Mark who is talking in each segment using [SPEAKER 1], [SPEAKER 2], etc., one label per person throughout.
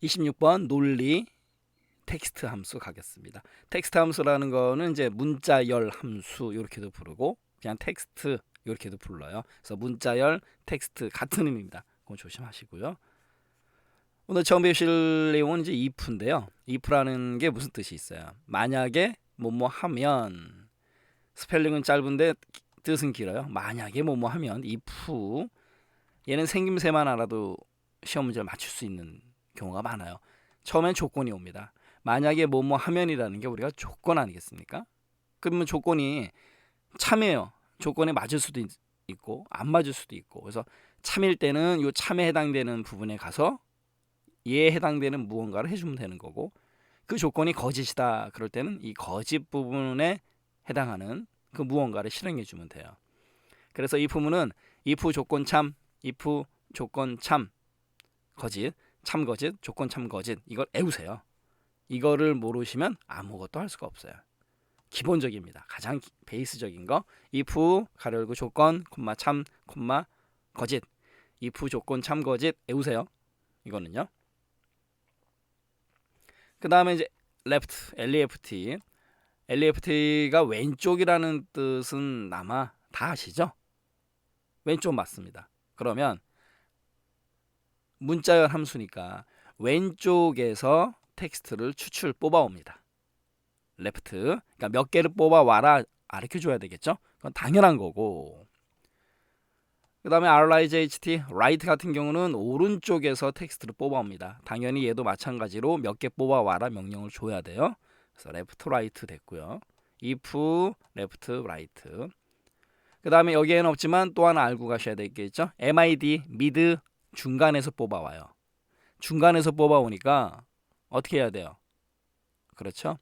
[SPEAKER 1] 26번 논리 텍스트 함수 가겠습니다. 텍스트 함수라는 거는 이제 문자열 함수 이렇게도 부르고 그냥 텍스트 이렇게도 불러요. 그래서 문자열 텍스트 같은 의미입니다. 그거 조심하시고요. 오늘 처음 배우실 내용은 이제 if인데요. if라는 게 무슨 뜻이 있어요? 만약에 뭐뭐 하면, 스펠링은 짧은데 뜻은 길어요. 만약에 뭐뭐 하면 if. 얘는 생김새만 알아도 시험 문제를 맞출 수 있는 경우가 많아요. 처음엔 조건이 옵니다. 만약에 뭐뭐 하면이라는 게 우리가 조건 아니겠습니까? 그러면 조건이 참이에요. 조건에 맞을 수도 있고 안 맞을 수도 있고. 그래서 참일 때는 이 참에 해당되는 부분에 가서 얘에 해당되는 무언가를 해주면 되는 거고, 그 조건이 거짓이다 그럴 때는 이 거짓 부분에 해당하는 그 무언가를 실행해 주면 돼요. 그래서 이 부분은 if 조건 참, if 조건 참 거짓, 참 거짓, 조건 참 거짓, 이걸 외우세요. 이거를 모르시면 아무것도 할 수가 없어요. 기본적입니다. 가장 베이스적인 거. if 가로 열고 조건 콤마 참 콤마 거짓, if 조건 참 거짓 외우세요. 이거는요. 그 다음에 이제 left, left. left가 왼쪽이라는 뜻은 아마 다 아시죠? 왼쪽 맞습니다. 그러면 문자열 함수니까 왼쪽에서 텍스트를 추출 뽑아옵니다. left. 그러니까 몇 개를 뽑아와라 가르쳐줘야 되겠죠? 그건 당연한 거고. 그 다음에 RIGHT, right 같은 경우는 오른쪽에서 텍스트를 뽑아옵니다. 당연히 얘도 마찬가지로 몇 개 뽑아와라 명령을 줘야 돼요. 그래서 left, right 됐고요. if, left, right. 그 다음에 여기에는 없지만 또 하나 알고 가셔야 되겠죠. MID, mid, 중간에서 뽑아와요. 중간에서 뽑아오니까 어떻게 해야 돼요? 그렇죠?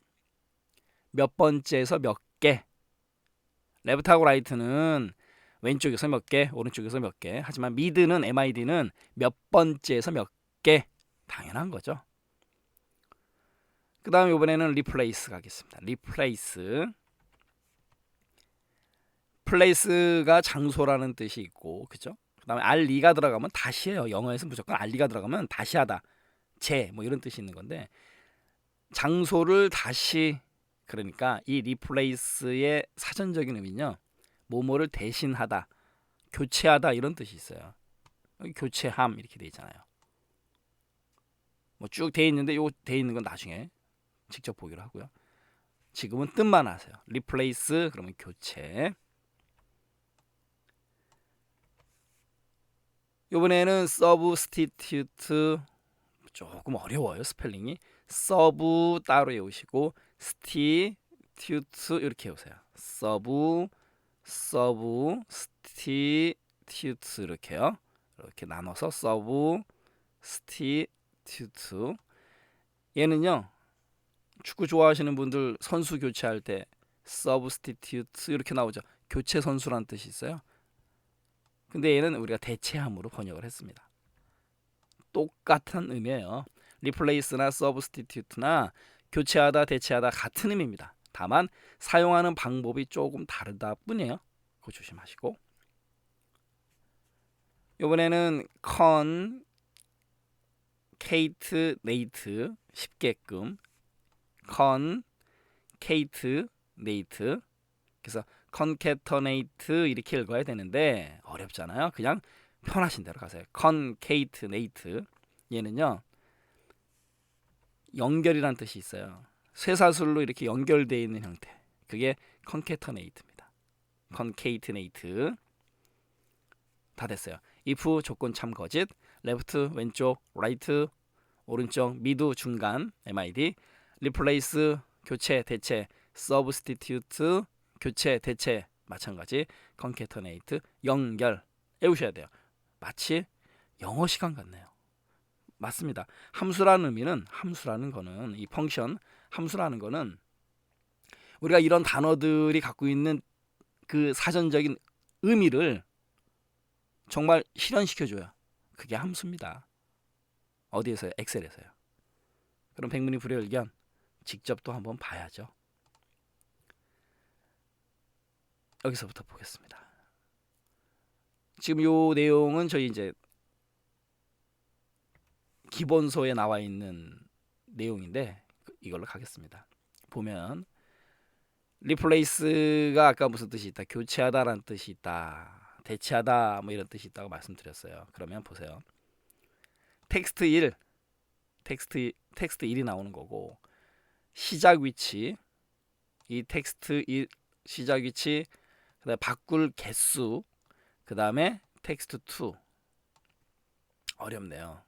[SPEAKER 1] 몇 번째에서 몇 개. left하고 right는 왼쪽에서 몇 개, 오른쪽에서 몇 개. 하지만 mid는, MID는 몇 번째에서 몇 개. 당연한 거죠. 그 다음에 이번에는 replace 가겠습니다. replace. place가 장소라는 뜻이 있고, 그죠? 그 다음에 r이가 들어가면 다시예요. 영어에서 무조건 r이가 들어가면 다시 하다, 뭐 이런 뜻이 있는 건데, 장소를 다시, 그러니까 이 replace의 사전적인 의미는요, 뭐뭐를 대신하다, 교체하다 이런 뜻이 있어요. 여기 교체함 이렇게 돼 있잖아요. 뭐 쭉 돼 있는데 요 돼 있는 건 나중에 직접 보기로 하고요. 지금은 뜻만 아세요. replace 그러면 교체. 이번에는 substitute, 조금 어려워요 스펠링이. sub 따로 외우시고 substitute 이렇게 외우세요. substitute 이렇게요. 이렇게 나눠서 substitute. 얘는요, 축구 좋아하시는 분들 선수 교체할 때 substitute 이렇게 나오죠. 교체 선수란 뜻이 있어요. 근데 얘는 우리가 대체함으로 번역을 했습니다. 똑같은 의미예요. replace나 substitute나 교체하다, 대체하다 같은 의미입니다. 다만 사용하는 방법이 조금 다르다 뿐이에요. 그거 조심하시고. 이번에는 concatenate 쉽게끔 concatenate. 그래서 concatenate 이렇게 읽어야 되는데 어렵잖아요. 그냥 편하신 대로 가세요. concatenate. 얘는요, 연결이란 뜻이 있어요. 쇠사슬로 이렇게 연결되어 있는 형태. 그게 concatenate입니다. concatenate. 다 됐어요. if 조건 참 거짓, left 왼쪽, right 오른쪽, mid 중간, mid, replace 교체, 대체, substitute 교체, 대체 마찬가지, concatenate 연결 외우셔야 돼요. 마치 영어 시간 같네요. 맞습니다. 함수라는 거는 이 펑션 함수라는 거는 우리가 이런 단어들이 갖고 있는 그 사전적인 의미를 정말 실현시켜줘요. 그게 함수입니다. 어디에서요? 엑셀에서요. 그럼 백문이 불여일견 직접 또 한번 봐야죠. 여기서부터 보겠습니다. 지금 요 내용은 저희 이제 기본소에 나와 있는 내용인데 이걸로 가겠습니다. 보면 replace가 아까 무슨 뜻이 있다, 교체하다라는 뜻이 있다, 대체하다 뭐 이런 뜻이 있다고 말씀드렸어요. 그러면 보세요. 텍스트 1, 텍스트 1이 나오는 거고, 시작 위치, 이 텍스트 1 시작 위치, 그다음에 바꿀 개수, 그다음에 텍스트 2. 어렵네요.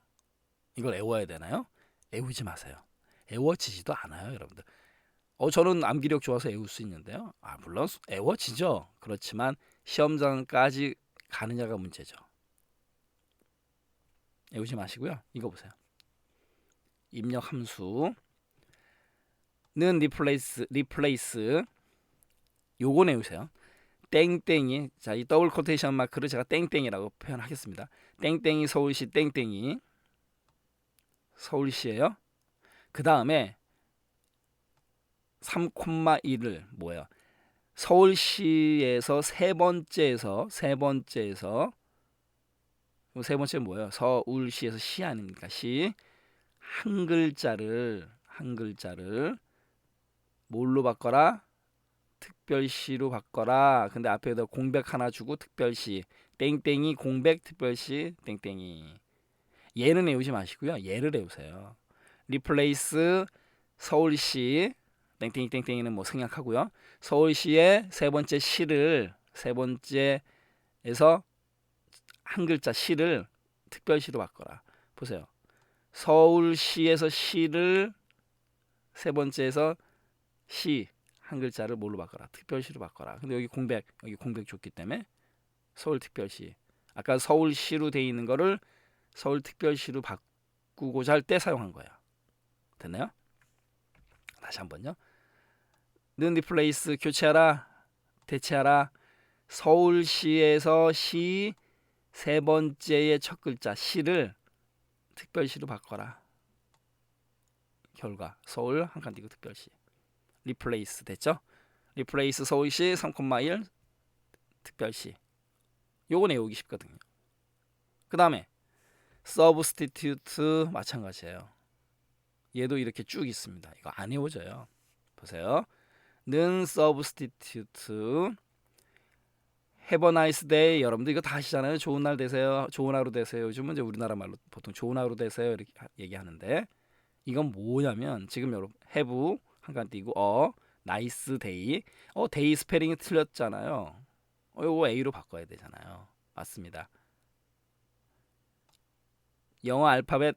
[SPEAKER 1] 이걸 애워야 되나요? 애우지 마세요. 애워지지도 않아요, 여러분들. 저는 암기력 좋아서 애울 수 있는데요. 물론 애워지죠. 그렇지만 시험장까지 가느냐가 문제죠. 애우지 마시고요. 이거 보세요. 입력 함수는 replace 요거 내우세요. 땡땡이, 자, 이 더블 코테이션 마크를 제가 땡땡이라고 표현하겠습니다. 땡땡이 서울시 땡땡이 서울시예요. 그 다음에 3,1을 뭐예요? 서울시에서 세 번째에서 세 번째는 뭐예요? 서울시에서 시 아닙니까? 시 한 글자를 뭘로 바꿔라? 특별시로 바꿔라. 근데 앞에다 공백 하나 주고 특별시 땡땡이 공백 특별시 땡땡이. 얘는 외우지 마시고요. 얘를 외우세요. replace 서울시 땡땡이 땡땡이는 뭐 생략하고요. 서울시의 세 번째 시를 세 번째에서 한 글자 시를 특별시로 바꿔라. 보세요. 서울시에서 시를 세 번째에서 시 한 글자를 뭘로 바꿔라? 특별시로 바꿔라. 근데 여기 공백 줬기 때문에 서울특별시. 아까 서울시로 돼 있는 거를 서울특별시로 바꾸고자 할 때 사용한 거예요. 됐나요? 다시 한번요. 는 replace 교체하라, 대체하라. 서울시에서 시 세 번째의 첫 글자 시를 특별시로 바꿔라. 결과 서울 한 칸 띄고 특별시. replace 됐죠? replace 서울시 3,1 특별시. 요거 내우기 쉽거든요. 그 다음에 substitute 마찬가지예요. 얘도 이렇게 쭉 있습니다. 이거 안 외워져요. 보세요. 는 substitute have a nice day. 여러분들 이거 다 아시잖아요. 좋은 날 되세요. 좋은 하루 되세요. 요즘은 이제 우리나라 말로 보통 좋은 하루 되세요 이렇게 얘기하는데, 이건 뭐냐면 지금 여러분 have 한 칸 띄고 nice day. day 스페링이 틀렸잖아요. 요거 A로 바꿔야 되잖아요. 맞습니다. 영어 알파벳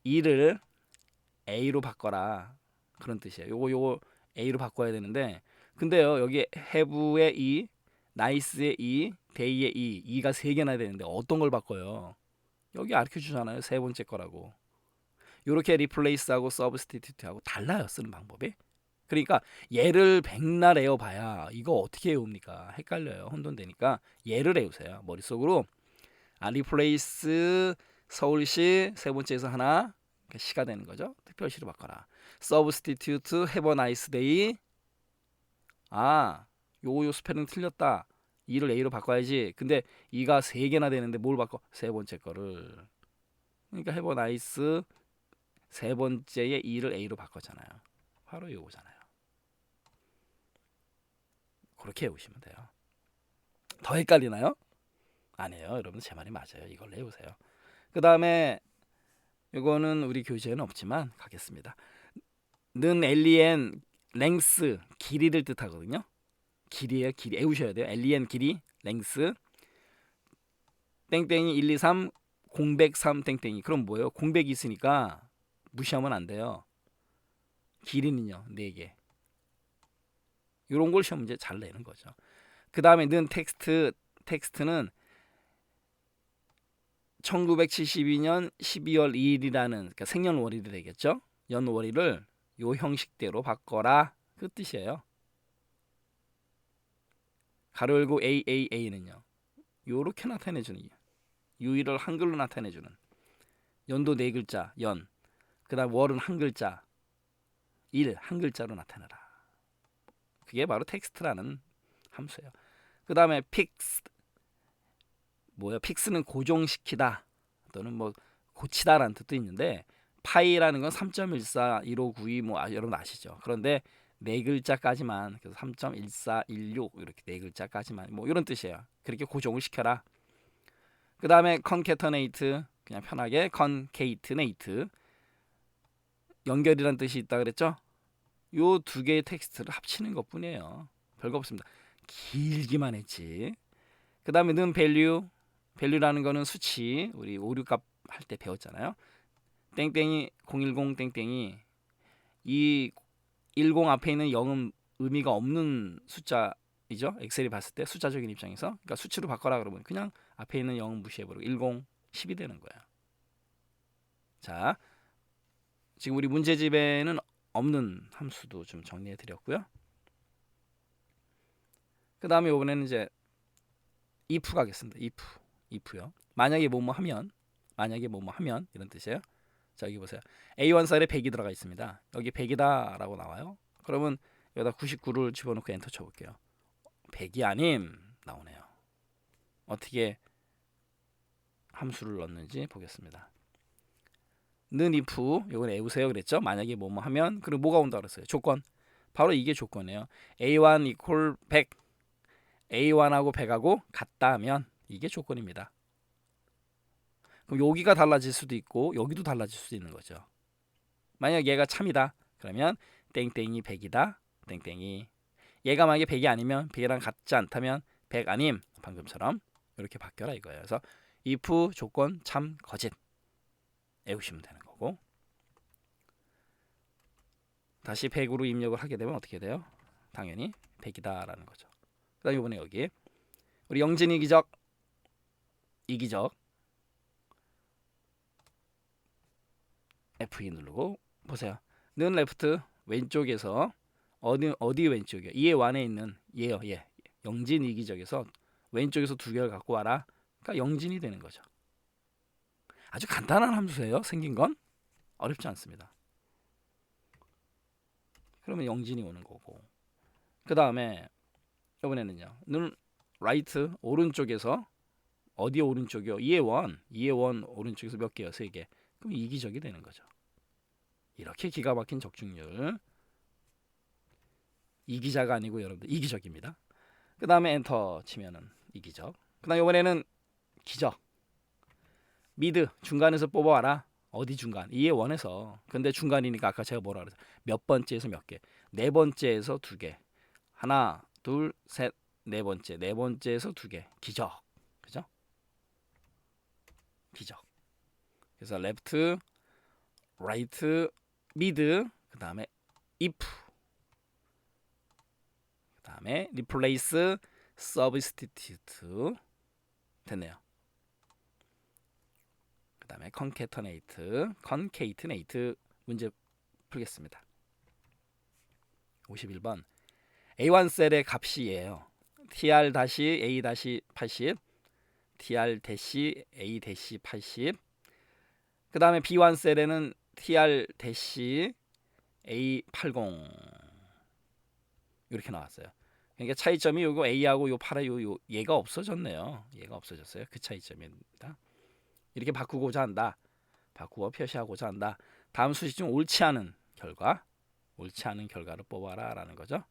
[SPEAKER 1] E를 A로 바꿔라. 그런 뜻이에요. 요거 A로 바꿔야 되는데, 근데요 여기 have의 E, nice의 E, day의 E, E가 세 개나 되는데 어떤 걸 바꿔요? 여기 가르쳐 주잖아요. 세 번째 거라고. 요렇게 replace하고 substitute하고 달라요. 쓰는 방법이. 그러니까 얘를 백날 외워봐야 이거 어떻게 외웁니까? 헷갈려요. 혼돈되니까 얘를 외우세요. 머릿속으로. replace 서울시 세 번째에서 하나 시가 되는 거죠. 특별시로 바꿔라. substitute have a nice day. 요 스펠링 틀렸다. E를 A로 바꿔야지. 근데 E가 세 개나 되는데 뭘 바꿔? 세 번째 거를. 그러니까 have a nice 세 번째의 E를 A로 바꿨잖아요. 바로 이거잖아요. 그렇게 외우시면 돼요. 더 헷갈리나요? 아니에요. 여러분 제 말이 맞아요. 이걸 외우세요. 그 다음에 이거는 우리 교재에는 없지만 가겠습니다. 는 LEN 랭스 길이를 뜻하거든요. 길이에요. 길이 외우셔야 돼요. LEN 길이 랭스 땡땡이 1, 2, 3 공백 3 땡땡이. 그럼 뭐예요? 공백이 있으니까 무시하면 안 돼요. 길이는요 4개. 이런 걸 시험 문제 잘 내는 거죠. 그 다음에 는 텍스트는 1972년 12월 2일이라는 그러니까 생년월일이 되겠죠. 연월일을 요 형식대로 바꿔라. 그 뜻이에요. 가로 열고 AAA는요. 요렇게 나타내주는 유일을 한글로 나타내주는 연도 4글자 연. 그 다음 월은 한 글자 일 한 글자로 나타내라. 그게 바로 텍스트라는 함수예요. 그 다음에 fix 픽스는 고정시키다 또는 뭐 고치다라는 뜻도 있는데 파이라는 건 3.14, 1592 뭐 여러분 아시죠? 그런데 네 글자까지만, 그래서 3.1416 이렇게 네 글자까지만 뭐 이런 뜻이에요. 그렇게 고정을 시켜라. 그 다음에 concatenate, 그냥 편하게 concatenate, 연결이라는 뜻이 있다 그랬죠? 요 두 개의 텍스트를 합치는 것뿐이에요. 별거 없습니다. 길기만 했지. 그 다음에 는 value, value라는 거는 수치, 우리 오류값 할 때 배웠잖아요. 땡땡이 010 땡땡이, 이 10 앞에 있는 0은 의미가 없는 숫자이죠. 엑셀이 봤을 때 숫자적인 입장에서. 그러니까 수치로 바꿔라 그러면 그냥 앞에 있는 0은 무시해버리고 10, 10이 되는 거예요. 자, 지금 우리 문제집에는 없는 함수도 좀 정리해 드렸고요. 그 다음에 이번에는 이제 if 가겠습니다. if요. 만약에 뭐뭐 하면, 이런 뜻이에요. 자, 여기 보세요. A1 셀에 100이 들어가 있습니다. 여기 100이다 라고 나와요. 그러면 여기다 99를 집어넣고 엔터 쳐볼게요. 100이 아님 나오네요. 어떻게 함수를 넣는지 보겠습니다. 는 if, 이건 외우세요 그랬죠. 만약에 뭐뭐 하면, 그리고 뭐가 온다 그랬어요. 조건. 바로 이게 조건이에요. A1 equal 100, A1하고 100하고 같다 하면 이게 조건입니다. 그럼 여기가 달라질 수도 있고 여기도 달라질 수도 있는 거죠. 만약 얘가 참이다 그러면 땡땡이 100이다 땡땡이, 얘가 만약에 100이 아니면 100이랑 같지 않다면 100 아님, 방금처럼 이렇게 바뀌어라 이거예요. 그래서 if 조건 참 거짓 외우시면 되는 거고, 다시 100으로 입력을 하게 되면 어떻게 돼요? 당연히 100이다 라는 거죠. 그 다음에 이번에 여기 우리 영진 이기적 F2 누르고 보세요. 는 레프트 왼쪽에서 어디 왼쪽이요? 이에 완에 있는 얘요. 얘. 영진 이기적에서 왼쪽에서 두 개를 갖고 와라. 그러니까 영진이 되는 거죠. 아주 간단한 함수예요. 생긴 건 어렵지 않습니다. 그러면 영진이 오는 거고. 그 다음에 이번에는요. 는 라이트 오른쪽에서 어디 오른쪽이요? 이에 원 오른쪽에서 몇 개요? 3개. 그럼 이기적이 되는 거죠. 이렇게 기가 막힌 적중률. 이기자가 아니고 여러분들 이기적입니다. 그 다음에 엔터 치면은 이기적. 그 다음에 이번에는 기적. 미드 중간에서 뽑아와라. 어디 중간? 이에 원에서. 근데 중간이니까 아까 제가 뭐라 그랬어요? 몇 번째에서 몇 개? 네 번째에서 두 개. 하나, 둘, 셋, 네 번째. 네 번째에서 두 개. 기적. 그죠? 기적. 그래서 레프트, 라이트, 미드, 그 다음에 if, 그 다음에 replace, substitute 됐네요. 그 다음에 concatenate 문제 풀겠습니다. 51번 A1 셀의 값이 얘예요. tr-a-80, tr-a-80. 그 다음에 B1 셀에는 tr-a80 이렇게 나왔어요. 그러니까 차이점이 요거 A하고 요 8에 요 얘가 없어졌네요. 얘가 없어졌어요. 그 차이점입니다. 이렇게 바꾸고자 한다. 바꾸어 표시하고자 한다. 다음 수식 중 옳지 않은 결과를 뽑아라 라는 거죠.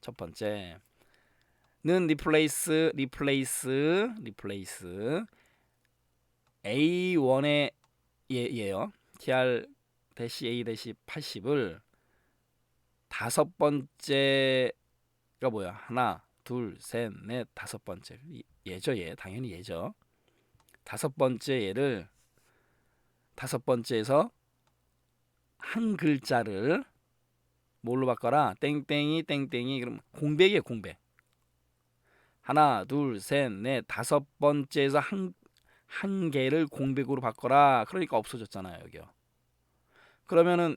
[SPEAKER 1] 첫 번째 는 replace A1의 얘예요. tr-a-80을 다섯 번째가 뭐야? 하나, 둘, 셋, 넷, 다섯 번째. 얘죠, 얘. 당연히 얘죠. 다섯 번째 얘를 다섯 번째에서 한 글자를 뭘로 바꿔라? 땡땡이 땡땡이. 그럼 공백이에요, 공백. 하나, 둘, 셋, 넷, 다섯 번째에서 한 개를 공백으로 바꿔라. 그러니까 없어졌잖아요, 여기요. 그러면은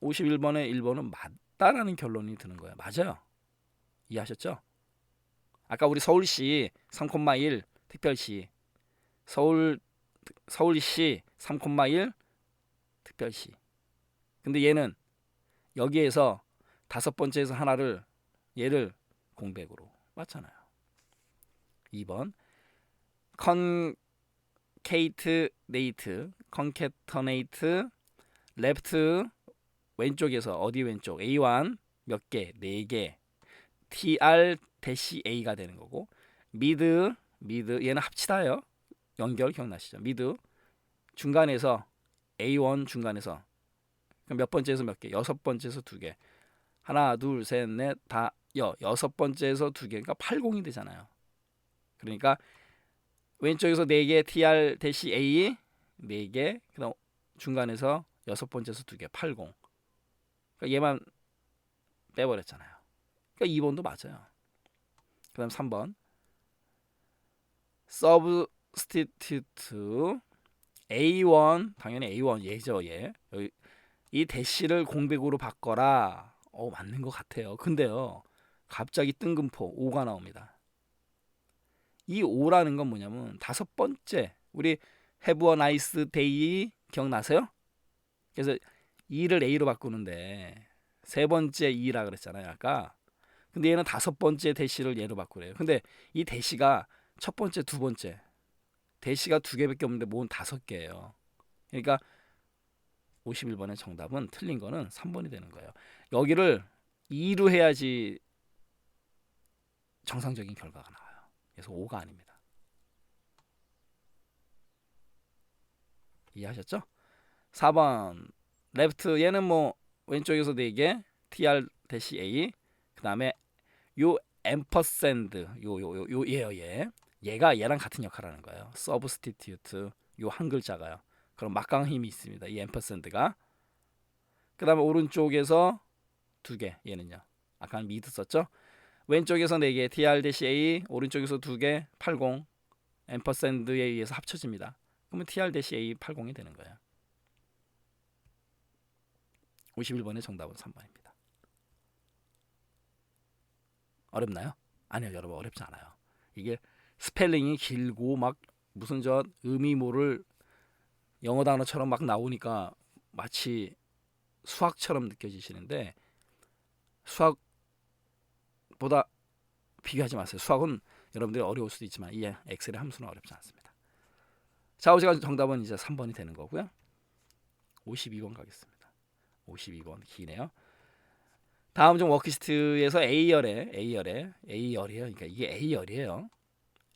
[SPEAKER 1] 51번의 1번은 맞다라는 결론이 드는 거예요. 맞아요. 이해하셨죠? 아까 우리 서울시 3,1 특별시, 서울시 3,1 특별시. 근데 얘는 여기에서 다섯 번째에서 하나를 얘를 공백으로 맞잖아요. 2번 concatenate, concatenate, left 왼쪽에서 어디 왼쪽 A1 몇 개, 4개, tr-a가 되는 거고 mid 얘는 합치다예요. 연결 기억나시죠? mid 중간에서 A1 중간에서 몇 번째에서 몇 개? 6번째에서 2개. 하나, 둘, 셋, 넷, 다 여섯 번째에서 2개. 그러니까 80이 되잖아요. 그러니까 왼쪽에서 4개 tr-a 4개. 그다음 중간에서 여섯 번째에서 2개. 80. 그러니까 얘만 빼버렸잖아요. 그러니까 2번도 맞아요. 그다음 3번. substitute A1 당연히 A1 얘죠 얘. 여기 이 대시를 공백으로 바꿔라. 맞는 것 같아요. 근데요 갑자기 뜬금포 5가 나옵니다. 이 5라는 건 뭐냐면 5번째 우리 have a nice day 기억나세요? 그래서 2를 A로 바꾸는데 세 번째 2라 그랬잖아요 아까. 근데 얘는 5번째 대시를 얘로 바꾸래요. 근데 이 대시가 첫 번째, 두 번째 대시가 2개밖에 없는데 뭔 5개예요. 그러니까 51번의 정답은 틀린 거는 3번이 되는 거예요. 여기를 2로 해야지 정상적인 결과가 나와요. 그래서 5가 아닙니다. 이해하셨죠? 4번 left 얘는 뭐 왼쪽에서 4개 tr-a 그 다음에 요 ampersand 얘예요. 얘가 얘랑 같은 역할을 하는 거예요. substitute 요 한 글자가요. 그럼 막강 힘이 있습니다. 이 ampersand가. 그 다음에 오른쪽에서 2개 얘는요. 아까 mid 썼죠? 왼쪽에서 4개 tr-a 오른쪽에서 2개 80 ampersand에 의해서 합쳐집니다. 그러면 tr-a 80이 되는 거예요. 51번의 정답은 3번입니다. 어렵나요? 아니요 여러분 어렵지 않아요. 이게 스펠링이 길고 막 무슨 저 의미모를 영어 단어처럼 막 나오니까 마치 수학처럼 느껴지시는데 수학보다 비교하지 마세요. 수학은 여러분들이 어려울 수도 있지만 이 엑셀의 함수는 어렵지 않습니다. 좌우지간 정답은 이제 3번이 되는 거고요. 52번 가겠습니다. 52번 기네요. 다음 중 워크시트에서 A열이에요. 그러니까 이게 A열이에요.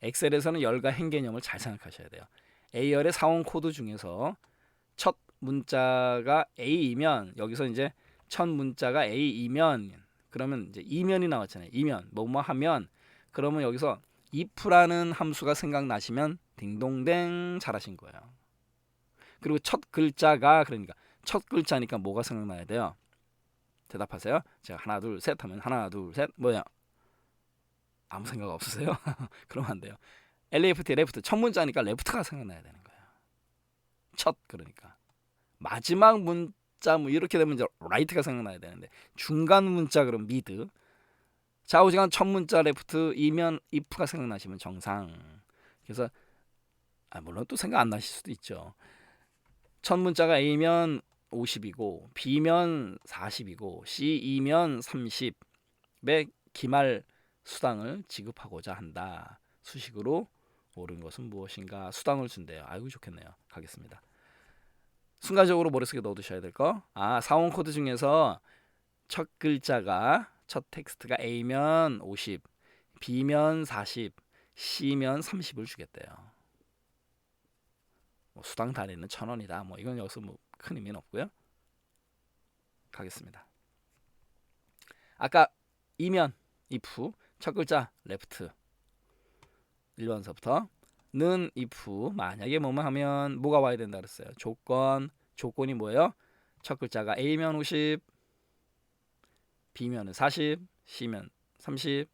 [SPEAKER 1] 엑셀에서는 열과 행 개념을 잘 생각하셔야 돼요. A열의 사원 코드 중에서 첫 문자가 A이면 여기서 이제 첫 문자가 A이면 그러면 이제 이면이 나왔잖아요. 이면 뭐뭐 하면 그러면 여기서 if라는 함수가 생각나시면 딩동댕 잘하신 거예요. 그리고 첫 글자가 그러니까 첫 글자니까 뭐가 생각나야 돼요? 대답하세요. 제가 하나 둘 셋 하면 하나 둘 셋 뭐야? 아무 생각 없으세요? 그러면 안 돼요. left, 레프트 첫 문자니까 레프트가 생각나야 되는 거예요. 첫 그러니까 마지막 문자 뭐 이렇게 되면 이제 right가 생각나야 되는데 중간 문자 그럼 mid 좌우지간 첫 문자 레프트 이면 if가 생각나시면 정상. 그래서 물론 또 생각 안 나실 수도 있죠. 첫 문자가 A면 50이고 B면 40이고 C이면 30의 기말 수당을 지급하고자 한다. 수식으로 옳은 것은 무엇인가? 수당을 준대요. 아이고 좋겠네요. 가겠습니다. 순간적으로 머릿속에 넣어두셔야 될 거. 사원 코드 중에서 첫 글자가 첫 텍스트가 A면 50, B면 40, C면 30을 주겠대요. 수당 단위는 1,000원이다. 뭐 이건 여기서 뭐 큰 의미는 없고요. 가겠습니다. 아까 이면 if 첫 글자 left 1번서부터 는 if 만약에 뭐뭐 하면 뭐가 와야 된다 그랬어요. 조건이 뭐예요? 첫 글자가 A면 50, B면 40, C면 30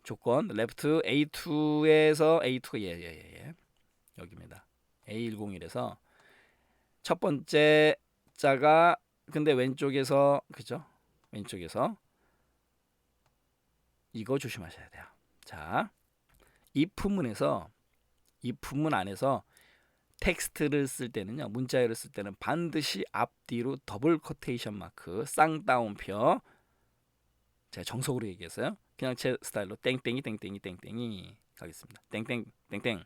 [SPEAKER 1] 조건 left A2에서 A2가 예. 여기입니다. A101에서 첫 번째 자가 근데 왼쪽에서 그죠? 왼쪽에서 이거 조심하셔야 돼요. 자, if문에서 if문 안에서 텍스트를 쓸 때는요. 문자열을 쓸 때는 반드시 앞뒤로 더블 코테이션 마크 쌍따옴표 제가 정석으로 얘기했어요. 그냥 제 스타일로 땡땡이 가겠습니다. 땡땡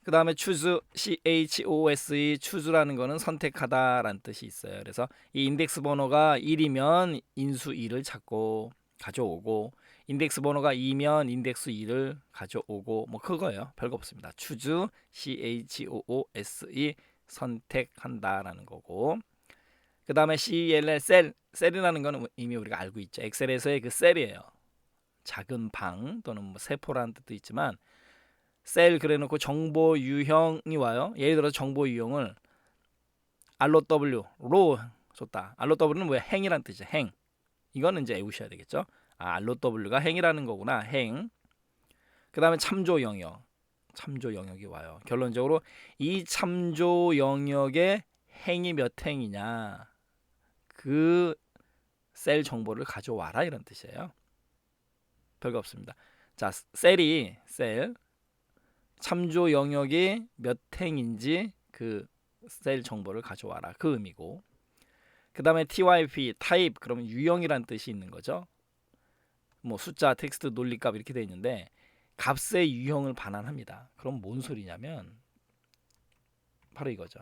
[SPEAKER 1] 그 다음에 choose, choose, choose라는 거는 선택하다라는 뜻이 있어요. 그래서 이 인덱스 번호가 1이면 인수 2를 찾고 가져오고, 인덱스 번호가 2면 인덱스 2를 가져오고, 뭐 그거예요. 별거 없습니다. choose, choose, 선택한다라는 거고, 그 다음에 cell, 셀이라는 거는 이미 우리가 알고 있죠. 엑셀에서의 그 셀이에요. 작은 방 또는 뭐 세포라는 뜻도 있지만, 셀 그래놓고 정보 유형이 와요. 예를 들어 정보 유형을 ROW로 줬다. ROW는 뭐야? 행이란 뜻이야. 행. 이거는 이제 외우셔야 되겠죠. ROW가 행이라는 거구나. 행. 그 다음에 참조 영역. 참조 영역이 와요. 결론적으로 이 참조 영역의 행이 몇 행이냐, 그 셀 정보를 가져와라 이런 뜻이에요. 별거 없습니다. 자, 셀 참조 영역이 몇 행인지 그 셀 정보를 가져와라, 그 의미고, 그 다음에 typ, 타입, 그러면 유형이란 뜻이 있는 거죠. 뭐 숫자, 텍스트, 논리값 이렇게 돼 있는데 값의 유형을 반환합니다. 그럼 뭔 소리냐면 바로 이거죠.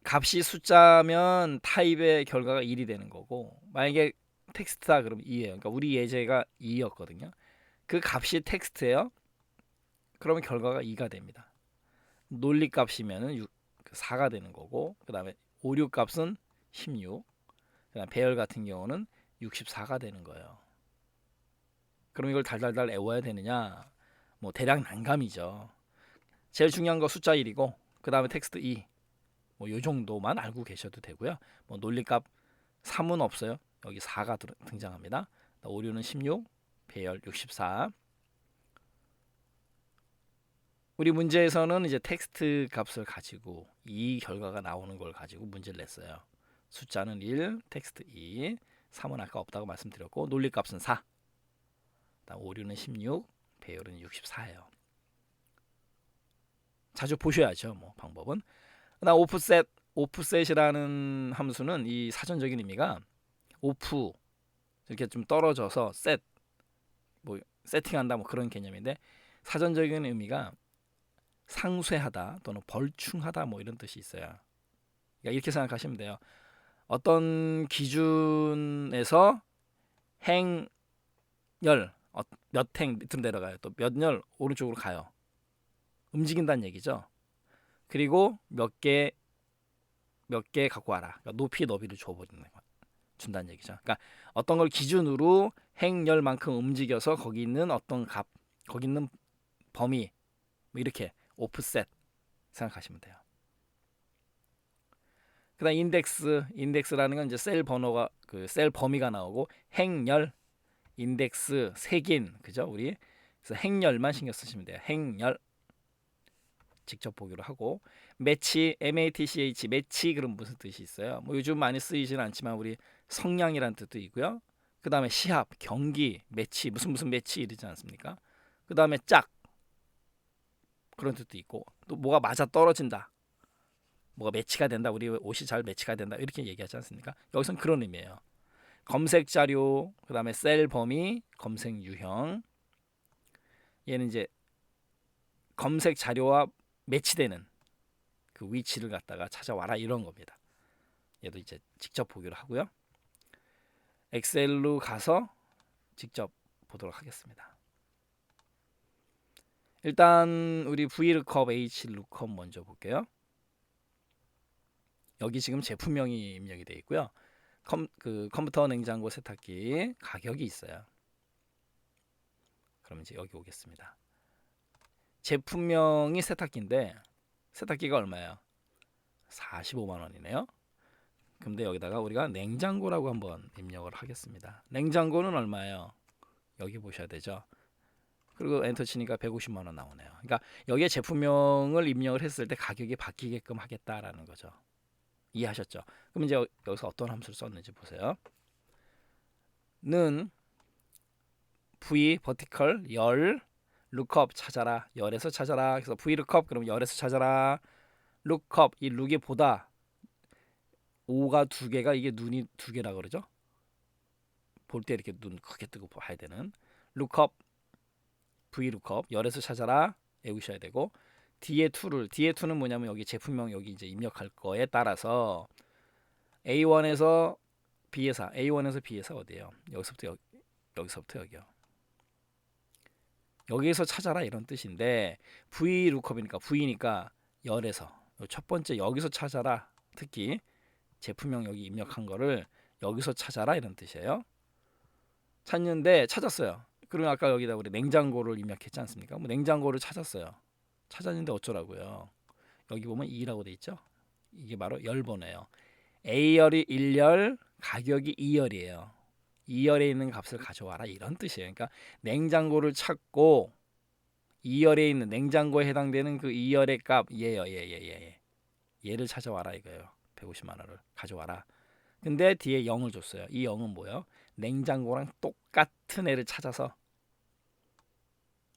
[SPEAKER 1] 값이 숫자면 타입의 결과가 1이 되는 거고, 만약에 텍스트다 그러면 2예요. 그러니까 우리 예제가 2였거든요. 그 값이 텍스트예요. 그러면 결과가 2가 됩니다. 논리 값이면은 4가 되는 거고, 그 다음에 오류 값은 16, 그다음 배열 같은 경우는 64가 되는 거예요. 그럼 이걸 달달달 외워야 되느냐? 뭐 대략 난감이죠. 제일 중요한 거 숫자 1이고, 그 다음에 텍스트 2, 뭐 요 정도만 알고 계셔도 되고요. 뭐 논리값 3은 없어요. 여기 4가 등장합니다. 오류는 16, 배열 64. 우리 문제에서는 이제 텍스트 값을 가지고 이 결과가 나오는 걸 가지고 문제를 냈어요. 숫자는 1, 텍스트 2, 3은 아까 없다고 말씀드렸고, 논리값은 4, 오류는 16, 배열은 64예요. 자주 보셔야죠. 뭐 방법은. 그다음 오프셋이라는 함수는 이 사전적인 의미가 오프, 이렇게 좀 떨어져서 셋, 뭐 세팅한다 뭐 그런 개념인데, 사전적인 의미가 상쇄하다 또는 벌충하다 뭐 이런 뜻이 있어요. 그러니까 이렇게 생각하시면 돼요. 어떤 기준에서 행열 몇 행 밑으로 내려가요. 또 몇 열 오른쪽으로 가요. 움직인다는 얘기죠. 그리고 몇 개 갖고 와라. 그러니까 높이 너비를 준다는 얘기죠. 그러니까 어떤 걸 기준으로 행열만큼 움직여서 거기 있는 어떤 값, 거기 있는 범위, 뭐 이렇게 오프셋 생각하시면 돼요. 그다음 인덱스라는 건 이제 셀 번호가, 그 셀 범위가 나오고, 행열, 인덱스, 색인, 그죠? 우리 그래서 행열만 신경 쓰시면 돼요. 행열 직접 보기로 하고, 매치, match, 매치, 그럼 무슨 뜻이 있어요? 뭐 요즘 많이 쓰이지는 않지만 우리 성량이라는 뜻도 있고요. 그 다음에 시합, 경기, 매치, 무슨 매치 이러지 않습니까? 그 다음에 짝, 그런 뜻도 있고, 또 뭐가 맞아 떨어진다, 뭐가 매치가 된다, 우리 옷이 잘 매치가 된다 이렇게 얘기하지 않습니까? 여기서는 그런 의미예요. 검색 자료, 그 다음에 셀 범위, 검색 유형. 얘는 이제 검색 자료와 매치되는 그 위치를 갖다가 찾아와라 이런 겁니다. 얘도 이제 직접 보기로 하고요. 엑셀로 가서 직접 보도록 하겠습니다. 일단 우리 VLOOKUP, HLOOKUP 먼저 볼게요. 여기 지금 제품명이 입력이 되어 있고요. 컴퓨터 냉장고 세탁기 가격이 있어요. 그럼 이제 여기 오겠습니다. 제품명이 세탁기인데 세탁기가 얼마예요? 45만 원이네요. 근데 여기다가 우리가 냉장고라고 한번 입력을 하겠습니다. 냉장고는 얼마예요? 여기 보셔야 되죠. 그리고 엔터 치니까 150만 원 나오네요. 그러니까 여기에 제품명을 입력을 했을 때 가격이 바뀌게끔 하겠다라는 거죠. 이해하셨죠? 그럼 이제 여기서 어떤 함수를 썼는지 보세요. 는 v vertical 열 lookup 찾아라, 열에서 찾아라. 그래서 v lookup 그럼 열에서 찾아라. lookup, 이 룩이 보다, 5가 2개가 이게 눈이 2개라 그러죠. 볼 때 이렇게 눈 크게 뜨고 봐야 되는 lookup VLOOKUP 열에서 찾아라 외우셔야 되고 뒤에 2는 뭐냐면 여기 제품명 여기 이제 입력할 거에 따라서 A1에서 B에서 A1에서 B에서 어디예요? 여기서부터 여기요. 여기에서 찾아라 이런 뜻인데 VLOOKUP이니까 V니까 열에서 첫 번째 여기서 찾아라. 특히 제품명 여기 입력한 거를 여기서 찾아라 이런 뜻이에요. 찾는데 찾았어요. 그러면 아까 여기다 우리 냉장고를 입력했지 않습니까? 뭐 냉장고를 찾았어요. 찾았는데 어쩌라고요? 여기 보면 2라고 돼 있죠? 이게 바로 열번호예요. A열이 1열, 가격이 2열이에요. 2열에 있는 값을 가져와라 이런 뜻이에요. 그러니까 냉장고를 찾고 2열에 있는 냉장고에 해당되는 그 2열의 값 얘를 찾아와라 이거예요. 150만 원을 가져와라. 근데 뒤에 0을 줬어요. 이 0은 뭐예요? 냉장고랑 똑같은 애를 찾아서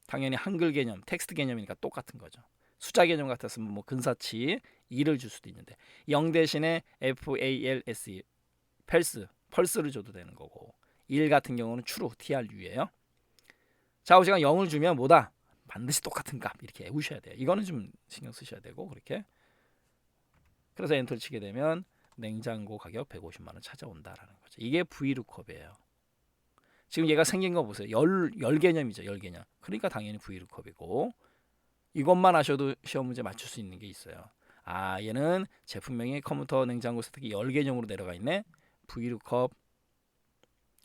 [SPEAKER 1] 당연히 한글 개념, 텍스트 개념이니까 똑같은 거죠. 숫자 개념 같았으면 뭐 근사치 2를 줄 수도 있는데 0 대신에 FALSE 펄스를 줘도 되는 거고 1 같은 경우는 true TRU예요. 좌우지가 0을 주면 뭐다? 반드시 똑같은 값 이렇게 외우셔야 돼요. 이거는 좀 신경 쓰셔야 되고 그렇게. 그래서 엔터를 치게 되면 냉장고 가격 150만 원 찾아온다라는 거죠. 이게 VLOOKUP이에요. 지금 얘가 생긴 거 보세요. 열 개념이죠. 열 개념. 그러니까 당연히 VLOOKUP이고 이것만 하셔도 시험 문제 맞출 수 있는 게 있어요. 아 얘는 제품명이 컴퓨터 냉장고 세탁기 열 개념으로 내려가 있네. VLOOKUP.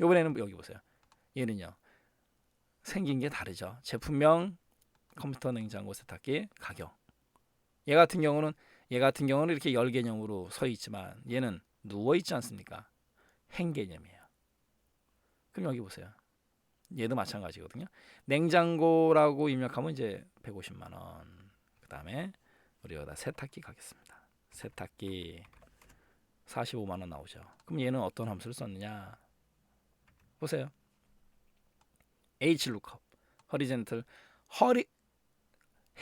[SPEAKER 1] 이번에는 여기 보세요. 얘는요. 생긴 게 다르죠. 제품명 컴퓨터 냉장고 세탁기 가격. 얘 같은 경우는 이렇게 열 개념으로 서 있지만 얘는 누워 있지 않습니까? 행 개념이에요. 그럼 여기 보세요. 얘도 마찬가지거든요. 냉장고라고 입력하면 이제 150만 원. 그다음에 우리 여기다 세탁기 가겠습니다. 세탁기 45만 원 나오죠. 그럼 얘는 어떤 함수를 썼느냐? 보세요. HLOOKUP horizontal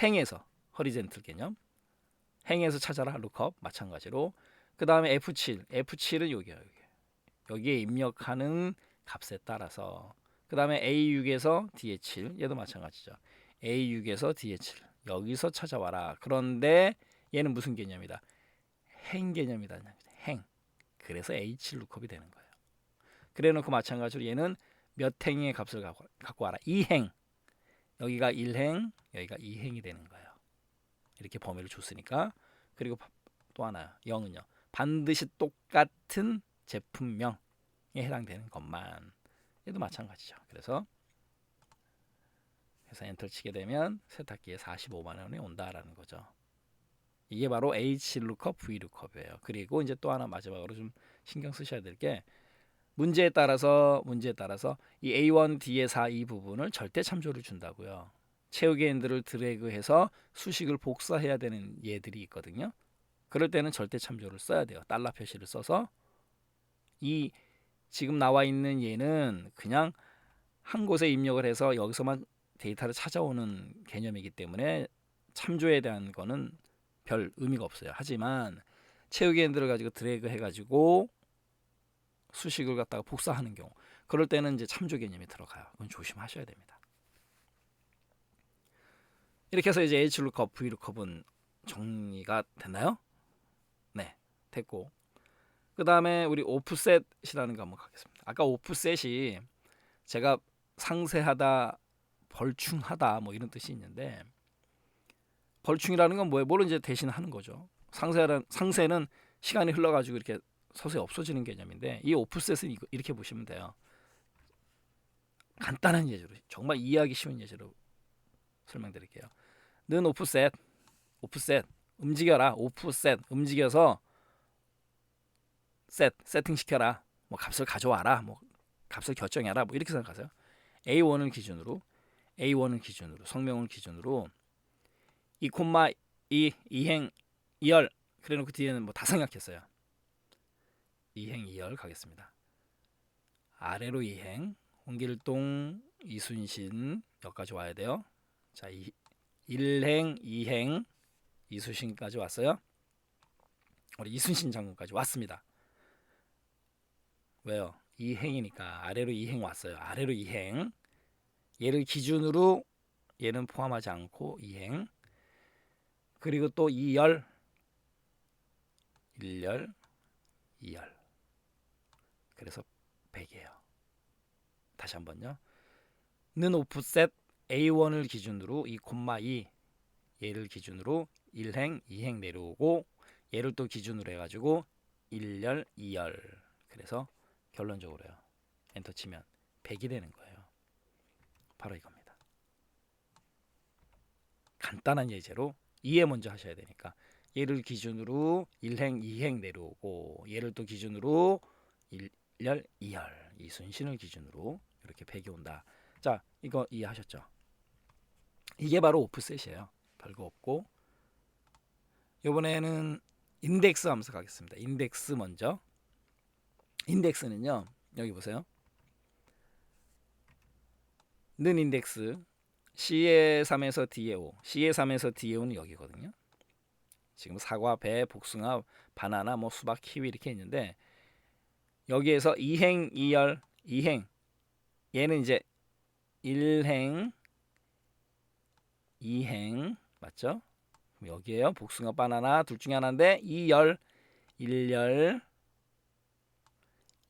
[SPEAKER 1] 행에서 horizontal 개념. 행에서 찾아라 lookup 마찬가지로. 그다음에 F7은 여기에 입력하는 값에 따라서 그다음에 A6에서 D7 얘도 마찬가지죠. A6에서 D7 여기서 찾아와라. 그런데 얘는 무슨 개념이다? 행 개념이다. 행. 그래서 HLOOKUP이 되는 거예요. 그래놓고 마찬가지로 얘는 몇 행의 값을 갖고 와라. 2행. 여기가 1행, 여기가 2행이 되는 거예요. 이렇게 범위를 줬으니까. 그리고 또 하나 0은요. 반드시 똑같은 제품명에 해당되는 것만. 얘도 마찬가지죠. 그래서 엔터를 치게 되면 세탁기에 45만 원이 온다라는 거죠. 이게 바로 HLOOKUP, VLOOKUP이에요. 그리고 이제 또 하나 마지막으로 좀 신경 쓰셔야 될 게 문제에 따라서 이 A1, D의 4, 이 부분을 절대 참조를 준다고요. 채우기 핸들을 드래그해서 수식을 복사해야 되는 예들이 있거든요. 그럴 때는 절대 참조를 써야 돼요. 달러 표시를 써서 이 지금 나와 있는 얘는 그냥 한 곳에 입력을 해서 여기서만 데이터를 찾아오는 개념이기 때문에 참조에 대한 거는 별 의미가 없어요. 하지만 채우기 핸들을 가지고 드래그 해가지고 수식을 갖다가 복사하는 경우 그럴 때는 이제 참조 개념이 들어가요. 그건 조심하셔야 됩니다. 이렇게 해서 이제 HLOOKUP, VLOOKUP은 정리가 됐나요? 네, 됐고 그 다음에 우리 오프셋이라는 거 한번 가겠습니다. 아까 오프셋이 제가 상세하다, 벌충하다 뭐 이런 뜻이 있는데 벌충이라는 건 뭐예요? 뭘 이제 대신하는 거죠. 상세는 시간이 흘러가지고 이렇게 서서히 없어지는 개념인데 이 오프셋은 이렇게 보시면 돼요. 간단한 예제로 정말 이해하기 쉬운 예제로 설명드릴게요. 는 오프셋 움직여라. 오프셋 움직여서 세팅 시켜라. 뭐 값을 가져와라. 뭐 값을 결정해라. 뭐 이렇게 생각하세요. A1을 기준으로 성명을 기준으로 2,2 2행 2열 그래놓고 뒤에는 뭐 다 생각했어요. 2행 2열 가겠습니다. 아래로 2행 홍길동 이순신 여기까지 와야 돼요. 자 1행 2행 이순신까지 왔어요. 우리 이순신 장군까지 왔습니다. 왜요? 2행이니까 아래로 2행 왔어요. 아래로 2행 얘를 기준으로 얘는 포함하지 않고 이행. 그리고 또 2열, 1열, 2열. 그래서 100이에요. 다시 한번요. 는 오프셋 A1을 기준으로 2,2 얘를 기준으로 1행, 2행 내려오고 얘를 또 기준으로 해가지고 1열, 2열. 그래서 결론적으로요. 엔터 치면 100이 되는 거예요. 바로 이겁니다. 간단한 예제로 이해 먼저 하셔야 되니까 얘를 기준으로 1행, 2행 내려오고 얘를 또 기준으로 1열, 2열 이 순신을 기준으로 이렇게 100이 온다. 자, 이거 이해하셨죠? 이게 바로 오프셋이에요. 별거 없고 이번에는 인덱스 함수 가겠습니다. 인덱스 먼저. 인덱스는요. 여기 보세요. 는 인덱스 C의 3에서 D의 5. C의 3에서 D의 5는 여기거든요. 지금 사과, 배, 복숭아, 바나나, 뭐 수박, 키위 이렇게 있는데 여기에서 2행, 2열, 2행 얘는 이제 1행, 2행 맞죠? 그럼 여기에요. 복숭아, 바나나 둘 중에 하나인데 2열, 1열,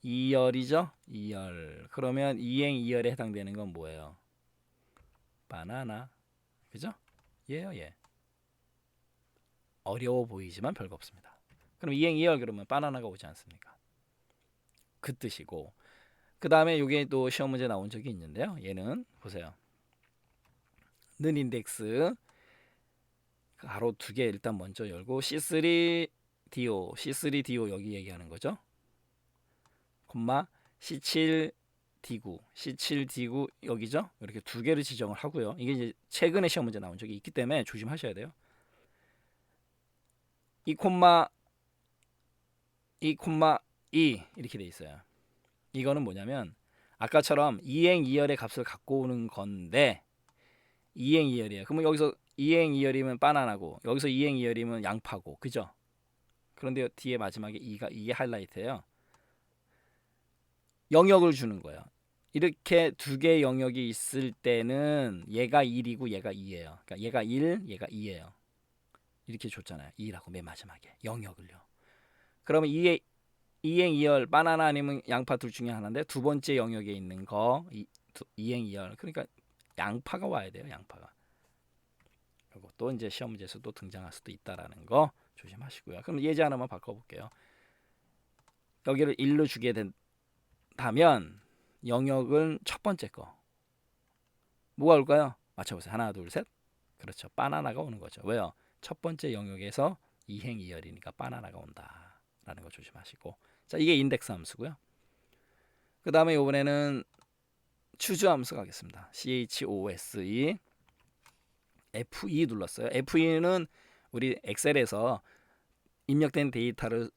[SPEAKER 1] 2열이죠. 2열. 그러면 2행, 2열에 해당되는 건 뭐예요? 바나나. 그죠? 얘요, 얘. 어려워 보이지만 별거 없습니다. 그럼 2행, 2열 그러면 바나나가 오지 않습니까? 그 뜻이고 그 다음에 이게 또 시험 문제 나온 적이 있는데요. 얘는 보세요. 는 인덱스 가로 두 개 일단 먼저 열고 C3DO, C3DO 여기 얘기하는 거죠. 콤마 C7D9, C7D9 여기죠. 이렇게 두 개를 지정을 하고요. 이게 이제 최근에 시험 문제 나온 적이 있기 때문에 조심하셔야 돼요. 2 콤마 2 이렇게 돼 있어요. 이거는 뭐냐면 아까처럼 2행 2열의 값을 갖고 오는 건데 2행 2열이에요. 그러면 여기서 2행 2열이면 바나나고 여기서 2행 2열이면 양파고 그죠? 그런데 뒤에 마지막에 2가 이게 하이라이트예요. 영역을 주는 거예요. 이렇게 두 개의 영역이 있을 때는 얘가 1이고 얘가 2예요. 그러니까 얘가 1, 얘가 2예요. 이렇게 줬잖아요. 2라고 맨 마지막에 영역을요. 그러면 2행 2열 바나나 아니면 양파 둘 중에 하나인데 두 번째 영역에 있는 거 2행 2열 그러니까 양파가 와야 돼요. 양파가. 이것도 이제 시험 문제에서 또 등장할 수도 있다라는 거 조심하시고요. 그럼 예제 하나만 바꿔볼게요. 여기를 1로 주게 된다면 영역은 첫 번째 거 뭐가 올까요? 맞춰보세요. 하나 둘 셋. 그렇죠. 바나나가 오는 거죠. 왜요? 첫 번째 영역에서 2행 2열이니까 바나나가 온다라는 거 조심하시고 자 이게 인덱스 함수고요. 그 다음에 이번에는 추주 함수 가겠습니다. CHOSE F2 눌렀어요. F2는 우리 엑셀에서 입력된 데이터를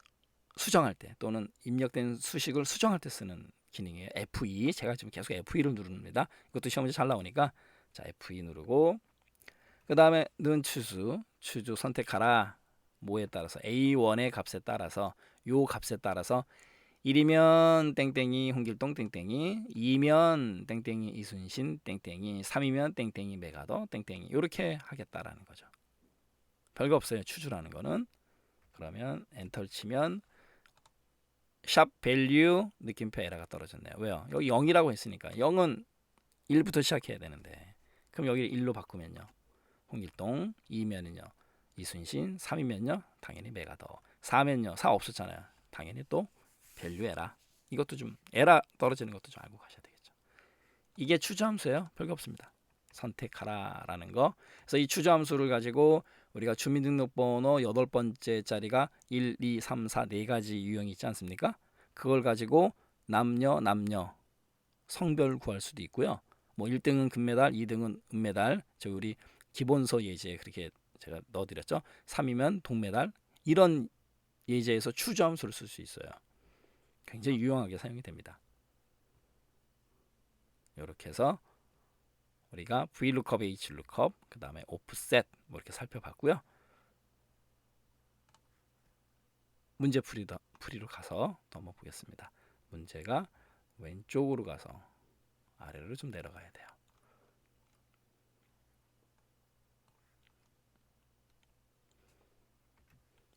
[SPEAKER 1] 수정할 때 또는 입력된 수식을 수정할 때 쓰는 기능이에요. F2 제가 지금 계속 F2를 누릅니다. 이것도 시험 문제 잘 나오니까 자 F2 누르고 그 다음에 는 추주 선택하라 뭐에 따라서 A1의 값에 따라서 요 값에 따라서 1이면 땡땡이 홍길동 땡땡이 2면 땡땡이 이순신 땡땡이 3이면 땡땡이 메가더 땡땡이 이렇게 하겠다라는 거죠. 별거 없어요. 추주라는 거는. 그러면 엔터를 치면 샵 밸류 느낌표 에러가 떨어졌네요. 왜요? 여기 0이라고 했으니까 0은 1부터 시작해야 되는데 그럼 여기 1로 바꾸면요. 홍길동 2면은요. 이순신 3이면요. 당연히 메가더 4면요. 4 없었잖아요. 당연히 또 밸류 에라. 이것도 좀 에라 떨어지는 것도 좀 알고 가셔야 되겠죠. 이게 추주함수예요. 별거 없습니다. 선택하라라는 거. 그래서 이 추주함수를 가지고 우리가 주민등록번호 8번째 자리가 1, 2, 3, 4 네 가지 유형이 있지 않습니까? 그걸 가지고 남녀 성별 구할 수도 있고요. 뭐 1등은 금메달, 2등은 은메달. 저 우리 기본서 예제에 그렇게 제가 넣어드렸죠. 3이면 동메달. 이런 예제에서 추주함수를 쓸 수 있어요. 굉장히 유용하게 사용이 됩니다. 이렇게 해서 우리가 VLOOKUP, HLOOKUP, 그 다음에 OFFSET 뭐 이렇게 살펴봤고요. 문제 풀이로 가서 또 한번 보겠습니다. 문제가 왼쪽으로 가서 아래로 좀 내려가야 돼요.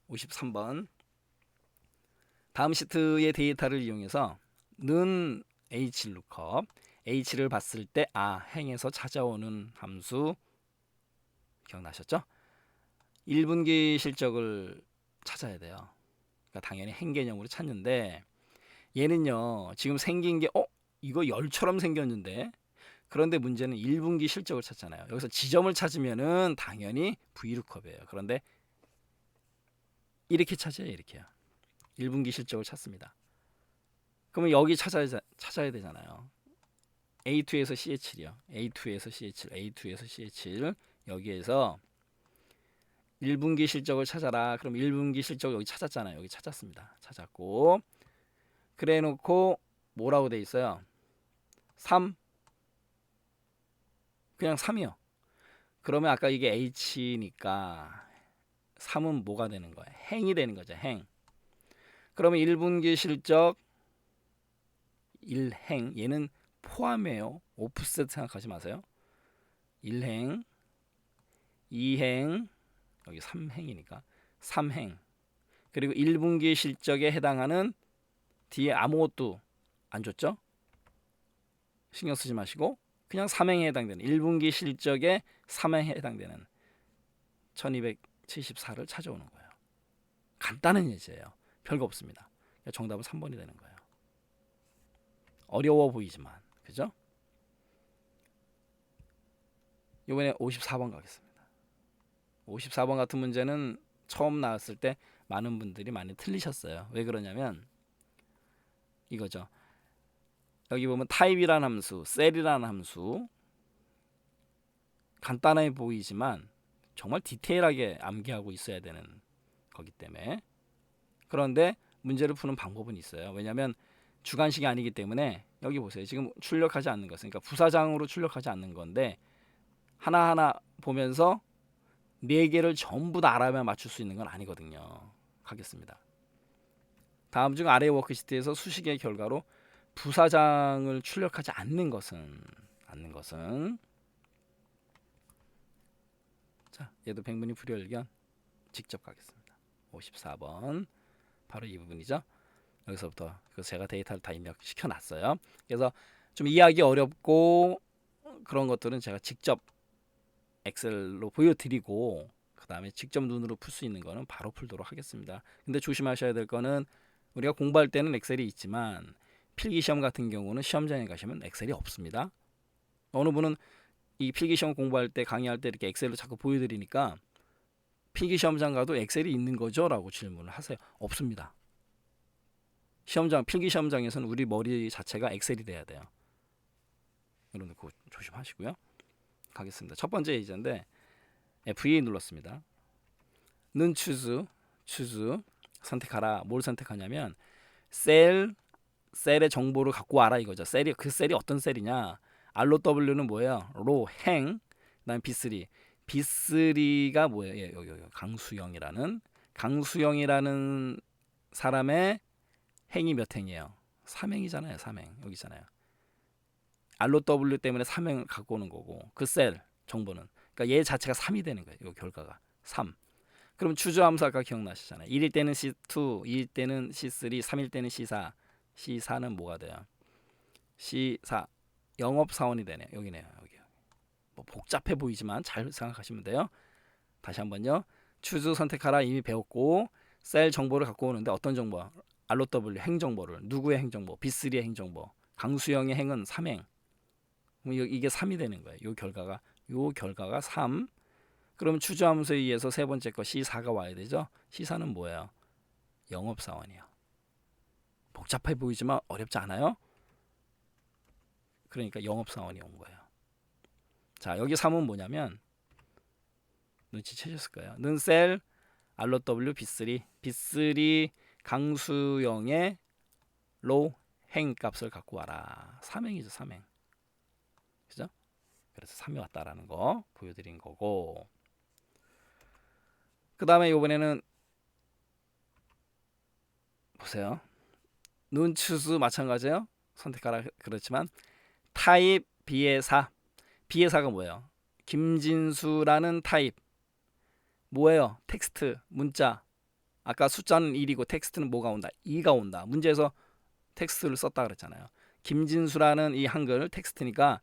[SPEAKER 1] 53번. 다음 시트의 데이터를 이용해서 는 HLOOKUP H를 봤을 때 행에서 찾아오는 함수 기억나셨죠? 1분기 실적을 찾아야 돼요. 그러니까 당연히 행 개념으로 찾는데 얘는요 지금 생긴 게 이거 열처럼 생겼는데 그런데 문제는 1분기 실적을 찾잖아요. 여기서 지점을 찾으면은 당연히 VLOOKUP이에요. 그런데 이렇게 찾아요. 이렇게요. 1분기 실적을 찾습니다. 그러면 여기 찾아야 되잖아요. A2에서 CH7이요. A2에서 CH7, A2에서 CH7 여기에서 1분기 실적을 찾아라. 그럼 1분기 실적 여기 찾았잖아요. 여기 찾았습니다. 찾았고 그래 놓고 뭐라고 돼 있어요? 3 그냥 3이요. 그러면 아까 이게 H니까 3은 뭐가 되는 거예요? 행이 되는 거죠. 행. 그러면 1분기 실적 1행 얘는 포함해요. 오프셋 생각하지 마세요. 1행 2행 여기 3행이니까 3행 그리고 1분기 실적에 해당하는 뒤에 아무것도 안 줬죠? 신경 쓰지 마시고 그냥 3행에 해당되는 1분기 실적에 3행에 해당되는 1274를 찾아오는 거예요. 간단한 예제예요. 별거 없습니다. 정답은 3번이 되는 거예요. 어려워 보이지만 그죠? 이번에 54번 가겠습니다. 54번 같은 문제는 처음 나왔을 때 많은 분들이 많이 틀리셨어요. 왜 그러냐면 이거죠. 여기 보면 타입이라는 함수, 셀이라는 함수 간단해 보이지만 정말 디테일하게 암기하고 있어야 되는 거기 때문에 그런데 문제를 푸는 방법은 있어요. 왜냐하면 주관식이 아니기 때문에 여기 보세요. 지금 출력하지 않는 것은 그러니까 부사장으로 출력하지 않는 건데 하나하나 보면서 4개를 전부 다 알아야만 맞출 수 있는 건 아니거든요. 가겠습니다. 다음 중 아래 워크시트에서 수식의 결과로 부사장을 출력하지 않는 것은 자, 얘도 백문이 불여일견 직접 가겠습니다. 54번 바로 이 부분이죠. 여기서부터 제가 데이터를 다 입력시켜 놨어요. 그래서 좀 이해하기 어렵고 그런 것들은 제가 직접 엑셀로 보여드리고 그 다음에 직접 눈으로 풀 수 있는 거는 바로 풀도록 하겠습니다. 근데 조심하셔야 될 거는 우리가 공부할 때는 엑셀이 있지만 필기시험 같은 경우는 시험장에 가시면 엑셀이 없습니다. 어느 분은 이 필기시험 공부할 때 강의할 때 이렇게 엑셀로 자꾸 보여드리니까 필기시험장 가도 엑셀이 있는 거죠? 라고 질문을 하세요. 없습니다. 필기시험장에서는 우리 머리 자체가 엑셀이 돼야 돼요. 여러분들 그거 조심하시고요. 가겠습니다. 첫 번째 예제인데 F2 눌렀습니다. 는 choose 선택하라. 뭘 선택하냐면 셀의 정보를 갖고 와라 이거죠. 그 셀이 어떤 셀이냐? ROW는 뭐예요? 로, 행, 그다음에 B3가 뭐예요? 예, 여기 강수영이라는 사람의 행이 몇 행이에요? 3행이잖아요. 3행 여기 있잖아요. ROW 때문에 3행을 갖고 오는 거고 그 셀 정보는 그러니까 얘 자체가 3이 되는 거예요. 이 결과가 3. 그럼 추주 함수 아까 기억나시잖아요. 1일 때는 C2, 2일 때는 C3, 3일 때는 C4. C4는 뭐가 돼요? C4 영업사원이 되네요. 여기네요. 여기. 뭐 복잡해 보이지만 잘 생각하시면 돼요. 다시 한번요. 추주 선택하라 이미 배웠고 셀 정보를 갖고 오는데 어떤 정보? ROW 행정보를 누구의 행정보? B3의 행정보. 강수영의 행은 3행. 이게 3이 되는 거예요. 요 결과가 3. 그럼 추주함수에 의해서 세 번째 거 C4가 와야 되죠. C4는 뭐예요? 영업사원이요. 복잡해 보이지만 어렵지 않아요? 그러니까 영업사원이 온 거예요. 자, 여기 3은 뭐냐면 눈치채셨을 거예요. 는셀 ROW B3 강수영의 로 행값을 갖고 와라. 3행이죠. 3행. 그죠? 그래서 3이 왔다라는 거 보여드린 거고 그 다음에 이번에는 보세요. 눈추수 마찬가지예요. 선택하라 그렇지만 타입 B의4가 뭐예요? 김진수라는 타입 뭐예요? 텍스트 문자 아까 숫자는 1이고 텍스트는 뭐가 온다? 2가 온다. 문제에서 텍스트를 썼다 그랬잖아요. 김진수라는 이 한글 텍스트니까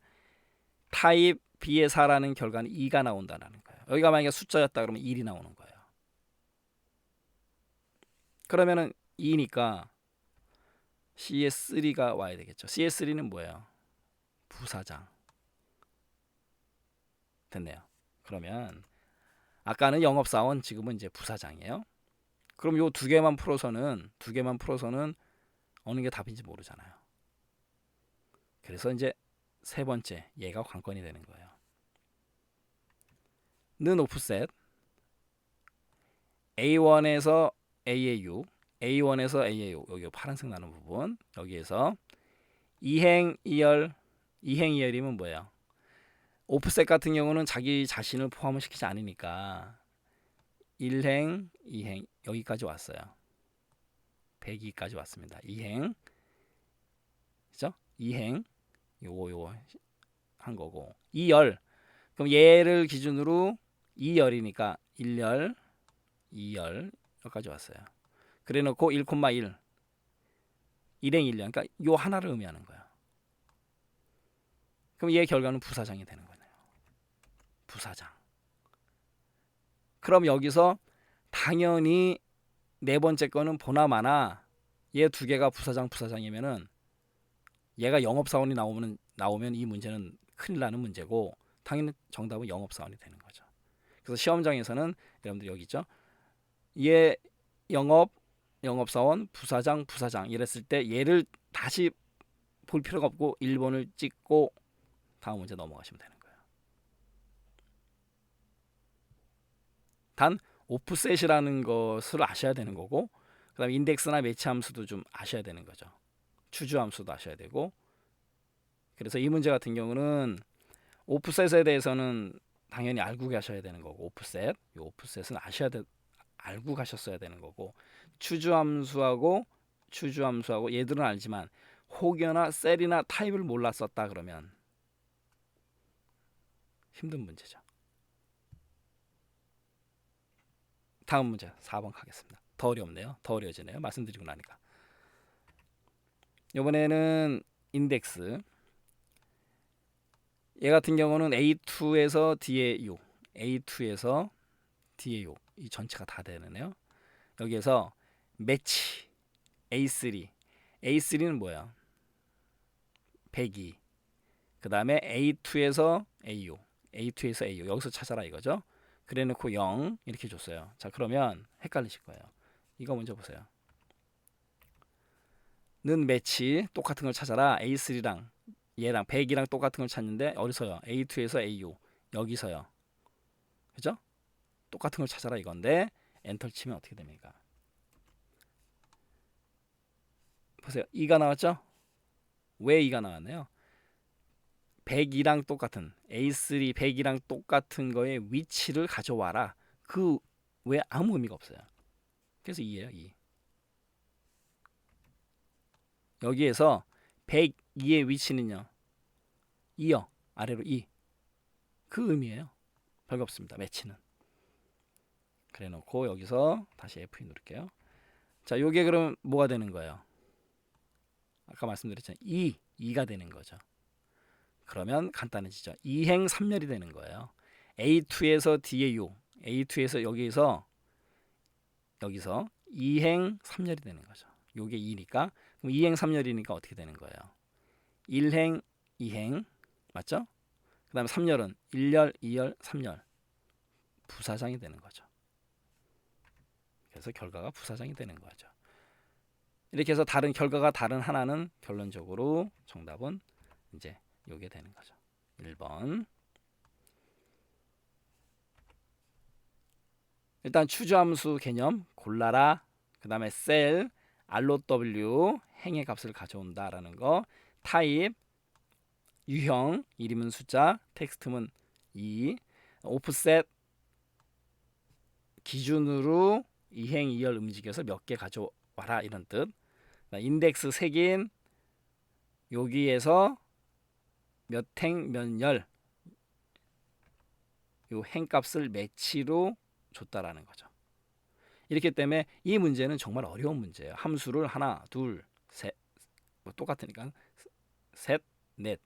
[SPEAKER 1] 타입 B의 4라는 결과는 2가 나온다라는 거예요. 여기가 만약에 숫자였다 그러면 1이 나오는 거예요. 그러면은 2니까 CS3가 와야 되겠죠. CS3는 뭐예요? 부사장. 됐네요. 그러면 아까는 영업사원, 지금은 이제 부사장이에요. 그럼 요 두 개만 풀어서는 어느 게 답인지 모르잖아요. 그래서 이제 세 번째 얘가 관건이 되는 거예요. 는 오프셋 A1에서 AAU, A1에서 AAU 여기 파란색 나는 부분 여기에서 이행 이열 이행이열이면 뭐예요? 오프셋 같은 경우는 자기 자신을 포함을 시키지 않으니까 1행, 2행 여기까지 왔어요. 102까지 왔습니다. 2행 그죠? 2행 요거 한 거고 2열 그럼 얘를 기준으로 2열이니까 1열, 2열 여기까지 왔어요. 그래 놓고 1,1 1행 1열 그러니까 요 하나를 의미하는 거예요. 그럼 얘의 결과는 부사장이 되는 거예요. 부사장. 그럼 여기서 당연히 네 번째 거는 보나마나 얘 두 개가 부사장이면은 얘가 영업사원이 나오면 이 문제는 큰일 나는 문제고 당연히 정답은 영업사원이 되는 거죠. 그래서 시험장에서는 여러분들 여기 있죠. 얘 영업사원, 부사장 이랬을 때 얘를 다시 볼 필요가 없고 1번을 찍고 다음 문제 넘어가시면 되는 거예요. 단 오프셋이라는 것을 아셔야 되는 거고 그다음에 인덱스나 매치 함수도 좀 아셔야 되는 거죠. 추주 함수도 아셔야 되고 그래서 이 문제 같은 경우는 오프셋에 대해서는 당연히 알고 가셔야 되는 거고 이 오프셋은 알고 가셨어야 되는 거고 추주 함수하고 얘들은 알지만 혹여나 셀이나 타입을 몰랐었다 그러면 힘든 문제죠. 다음 문제 4번 가겠습니다. 더 어렵네요. 더 어려워지네요. 말씀드리고 나니까. 이번에는 인덱스. 얘 같은 경우는 A2에서 D의 6, A2에서 D의 6. 이 전체가 다 되네요. 여기에서 매치 A3. A3는 뭐야? 102. 그 다음에 A2에서 AU. A2에서 AU. 여기서 찾아라 이거죠. 그래 놓고 0 이렇게 줬어요. 자 그러면 헷갈리실 거예요. 이거 먼저 보세요. 는 매치 똑같은 걸 찾아라. A3랑 얘랑 100이랑 똑같은 걸 찾는데 어디서요? A2에서 AU 여기서요. 그죠? 똑같은 걸 찾아라 이건데 엔터 치면 어떻게 됩니까? 보세요. 2가 나왔죠? 왜 2가 나왔나요? 102랑 똑같은 A3 100이랑 똑같은 거의 위치를 가져와라. 그 외 아무 의미가 없어요. 그래서 2예요. 2. 여기에서 102의 위치는요. 2요. 아래로 2. 그 의미예요. 별거 없습니다. 매치는. 그래 놓고 여기서 다시 F2 누를게요. 자, 요게 그럼 뭐가 되는 거예요? 아까 말씀드렸잖아요. 2가 되는 거죠. 그러면 간단해지죠. 2행 3열이 되는 거예요. A2에서 D의 6, A2에서 여기서 2행 3열이 되는 거죠. 요게 2니까 그럼 2행 3열이니까 어떻게 되는 거예요? 1행 2행 맞죠? 그 다음에 3열은 1열 2열 3열 부사장이 되는 거죠. 그래서 결과가 부사장이 되는 거죠. 이렇게 해서 다른 결과가 다른 하나는 결론적으로 정답은 이제 요게 되는 거죠. 1번. 일단 추주함수 개념 골라라. 그 다음에 셀 ROW 행의 값을 가져온다라는 거. 타입 유형 이름은 숫자 텍스트는 2 오프셋 기준으로 2행 2열 움직여서 몇 개 가져와라 이런 뜻. 인덱스 색인 여기에서 몇 행 몇 열 요 행값을 매치로 줬다라는 거죠. 이렇기 때문에 이 문제는 정말 어려운 문제예요. 함수를 하나, 둘, 셋, 뭐 똑같으니까 셋, 넷,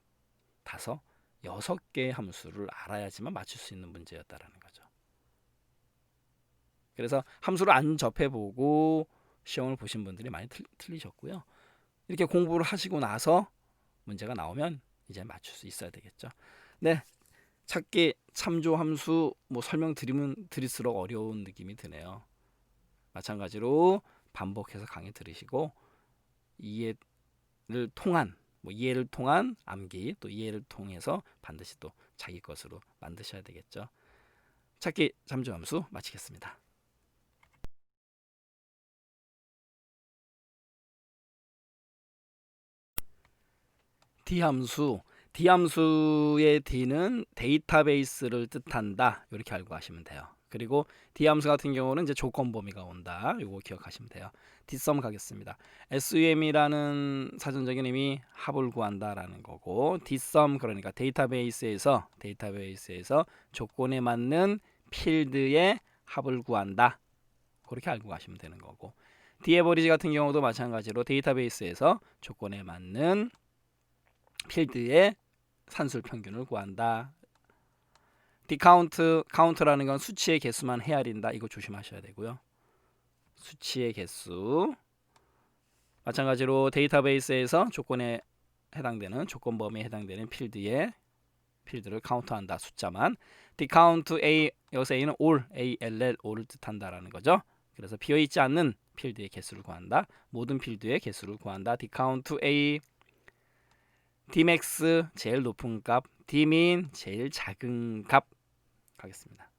[SPEAKER 1] 다섯, 6개의 함수를 알아야지만 맞출 수 있는 문제였다라는 거죠. 그래서 함수를 안 접해보고 시험을 보신 분들이 많이 틀리셨고요. 이렇게 공부를 하시고 나서 문제가 나오면 이제 맞출 수 있어야 되겠죠. 네, 찾기 참조 함수 뭐 설명드리면 드릴수록 어려운 느낌이 드네요. 마찬가지로 반복해서 강의 들으시고 이해를 통한 이해를 통한 암기, 또 이해를 통해서 반드시 또 자기 것으로 만드셔야 되겠죠. 찾기 참조 함수 마치겠습니다. D함수의 D는 데이터베이스를 뜻한다. 이렇게 알고 가시면 돼요. 그리고 D함수 같은 경우는 이제 조건 범위가 온다. 이거 기억하시면 돼요. Dsum 가겠습니다. SUM이라는 사전적인 의미 합을 구한다라는 거고, Dsum 그러니까 데이터베이스에서 조건에 맞는 필드의 합을 구한다. 그렇게 알고 가시면 되는 거고, D에버리지 같은 경우도 마찬가지로 데이터베이스에서 조건에 맞는 필드의 산술 평균을 구한다. 카운트라는 건 수치의 개수만 헤아린다. 이거 조심하셔야 되고요. 수치의 개수. 마찬가지로 데이터베이스에서 조건에 해당되는 조건 범위에 해당되는 필드를 카운트한다. 숫자만. 디카운트 A, 여기서 A는 all, ALL를 뜻한다라는 거죠. 그래서 비어 있지 않는 필드의 개수를 구한다. 모든 필드의 개수를 구한다. 디카운트 A. Dmax 제일 높은 값, Dmin 제일 작은 값 가겠습니다.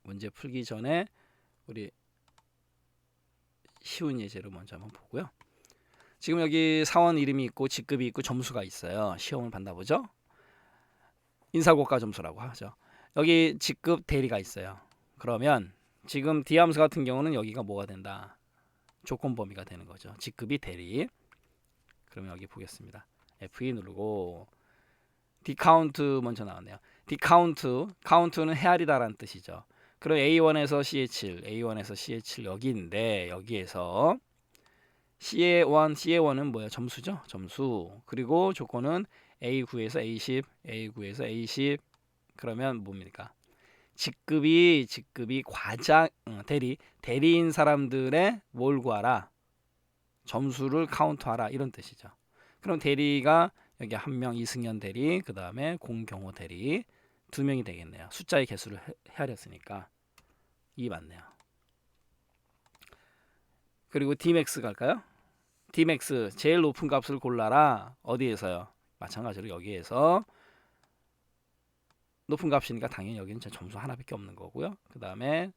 [SPEAKER 1] 문제 풀기 전에 우리 쉬운 예제를 먼저 한번 보고요. 지금 여기 사원 이름이 있고 직급이 있고 점수가 있어요. 시험을 봤나 보죠. 인사고과 점수라고 하죠. 여기 직급 대리가 있어요. 그러면 지금 D함수 같은 경우는 여기가 뭐가 된다? 조건 범위가 되는 거죠. 직급이 대리. 그러면 여기 보겠습니다. F2 누르고 디카운트 먼저 나왔네요. 카운트는 헤아리다라는 뜻이죠. 그럼 A1에서 CA7 여기인데 여기에서 CA1은 뭐예요? 점수죠. 점수. 그리고 조건은 A9에서 A10 그러면 뭡니까? 직급이 대리인 사람들의 뭘 구하라? 점수를 카운트하라 이런 뜻이죠. 그럼 대리가 여기 한 명 이승현 대리, 그 다음에 공경호 대리 2명이 되겠네요. 숫자의 개수를 헤아렸으니까 이 맞네요. 그리고 Dmax 갈까요? Dmax 제일 높은 값을 골라라. 어디에서요? 마찬가지로 여기에서 높은 값이니까 당연히 여기는 점수 하나밖에 없는 거고요. 그 다음에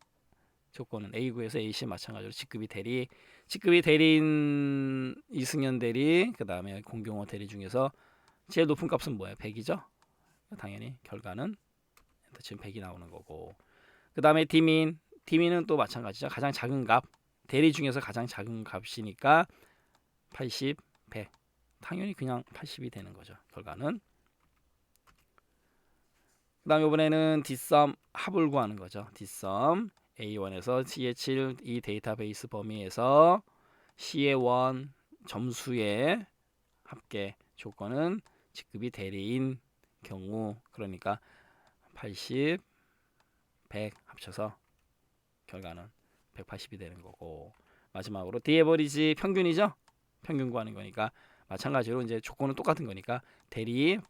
[SPEAKER 1] 조건은 A9에서 A10 마찬가지로 직급이 대리인 이승현 대리, 그 다음에 공경호 대리 중에서 제일 높은 값은 뭐예요? 100이죠? 당연히 결과는 지금 100이 나오는 거고, 그 다음에 D민은 또 마찬가지죠. 가장 작은 값, 대리 중에서 가장 작은 값이니까 80, 100 당연히 그냥 80이 되는 거죠. 결과는. 그 다음에 이번에는 Dsum 합을 구하는 거죠. Dsum A1에서 CA7 이 데이터베이스 범위에서 CA1 점수의 합계 조건은 직급이 대리인 경우, 그러니까 80, 100 합쳐서 결과는 180이 되는 거고, 마지막으로 D에버리지 평균이죠. 평균 구하는 거니까 마찬가지로 이제 조건은 똑같은 거니까 대리인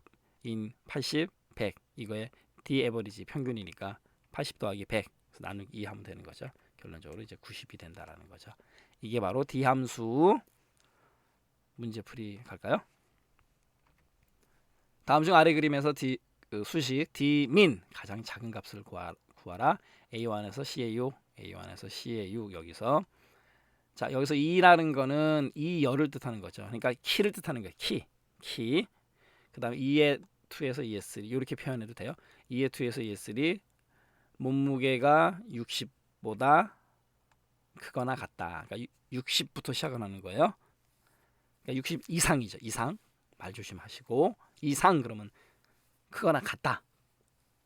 [SPEAKER 1] 80, 100 이거에 D에버리지 평균이니까 80 더하기 100 나누기 2 하면 되는 거죠. 결론적으로 이제 90이 된다라는 거죠. 이게 바로 D함수. 문제풀이 갈까요? 다음 중 아래 그림에서 수식 Dmin 가장 작은 값을 구하라. A1에서 CA6 여기서 자, 여기서 2라는 거는 2열을 뜻하는 거죠. 그러니까 키를 뜻하는 거예요. 키. 그다음에 2의 2에서 2의 3 이렇게 표현해도 돼요. 2의 2에서 2의 3 몸무게가 60보다 크거나 같다. 그러니까 60부터 시작하는 거예요. 그러니까 60 이상이죠. 이상. 말 조심하시고. 이상 그러면 크거나 같다.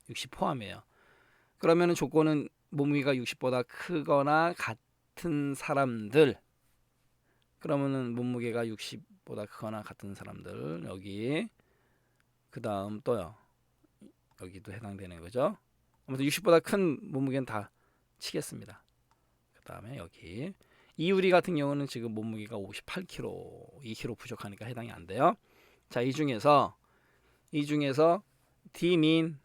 [SPEAKER 1] 60 포함이에요. 그러면은 조건은 몸무게가 60보다 크거나 같은 사람들, 그러면은 몸무게가 60보다 크거나 같은 사람들, 여기 그 다음 또요, 여기도 해당되는 거죠. 아무튼 60보다 큰 몸무게는 다 치겠습니다. 그 다음에 여기 이유리 같은 경우는 지금 몸무게가 58kg, 2kg 부족하니까 해당이 안 돼요. 자, 이 중에서 D민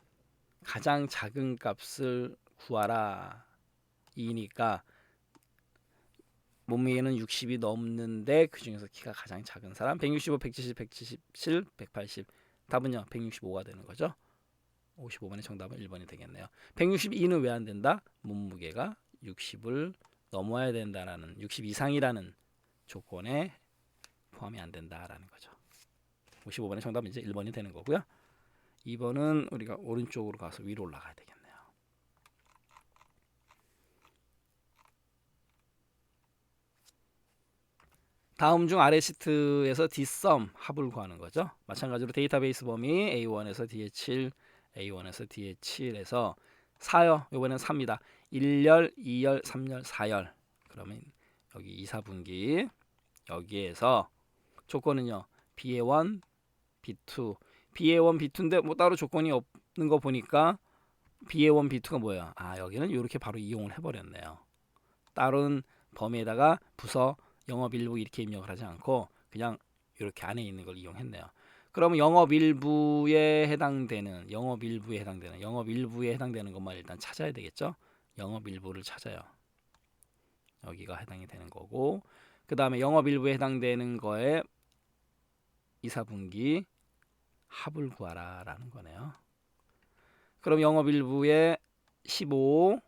[SPEAKER 1] 가장 작은 값을 구하라. 이니까 몸무게는 60이 넘는데 그 중에서 키가 가장 작은 사람 165, 170, 177, 180. 답은요 165가 되는 거죠. 55번의 정답은 1번이 되겠네요. 162는 왜 안 된다? 몸무게가 60을 넘어야 된다라는, 60 이상이라는 조건에 포함이 안 된다라는 거죠. 55번의 정답은 이제 1번이 되는 거고요. 2번은 우리가 오른쪽으로 가서 위로 올라가야 되겠네요. 다음 중 아래 시트에서 dsum 합을 구하는 거죠. 마찬가지로 데이터베이스 범위 A1에서 D에 7, A1에서 D에 7에서 4요. 이번엔 3입니다. 1열, 2열, 3열, 4열. 그러면 여기 2, 4분기 여기에서 조건은요. BA1, B2, BA1, B2인데 뭐 따로 조건이 없는 거 보니까 BA1, B2가 뭐예요? 아, 여기는 이렇게 바로 이용을 해버렸네요. 다른 범위에다가 부서 영업일부 이렇게 입력을 하지 않고 그냥 이렇게 안에 있는 걸 이용했네요. 그러면 영업일부에 해당되는 것만 일단 찾아야 되겠죠. 영업일부를 찾아요. 여기가 해당이 되는 거고, 그 다음에 영업일부에 해당되는 거에 2, 4분기 합을 구하라 라는 거네요. 그럼 영업일부에 15,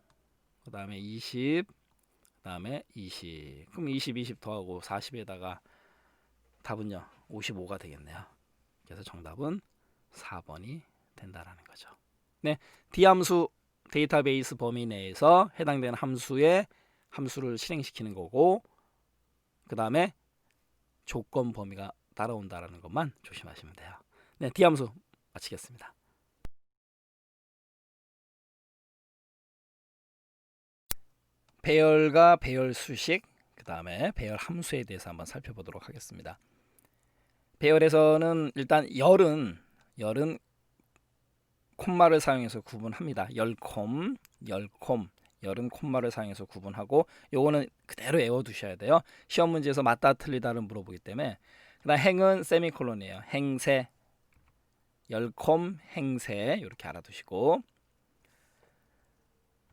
[SPEAKER 1] 그 다음에 20, 그 다음에 20. 그럼 20, 20 더하고 40에다가 답은요 55가 되겠네요. 그래서 정답은 4번이 된다라는 거죠. 네, D함수 데이터베이스 범위 내에서 해당되는 함수를 실행시키는 거고, 그 다음에 조건 범위가 따라온다라는 것만 조심하시면 돼요. 네, D함수 마치겠습니다. 배열과 배열 수식, 그 다음에 배열 함수에 대해서 한번 살펴보도록 하겠습니다. 배열에서는 일단 열은 콤마를 사용해서 구분합니다. 열콤, 열은 콤마를 사용해서 구분하고, 요거는 그대로 외워두셔야 돼요. 시험 문제에서 맞다 틀리다를 물어보기 때문에. 그다음 행은 세미콜론이에요. 행세, 열콤, 행세 이렇게 알아두시고,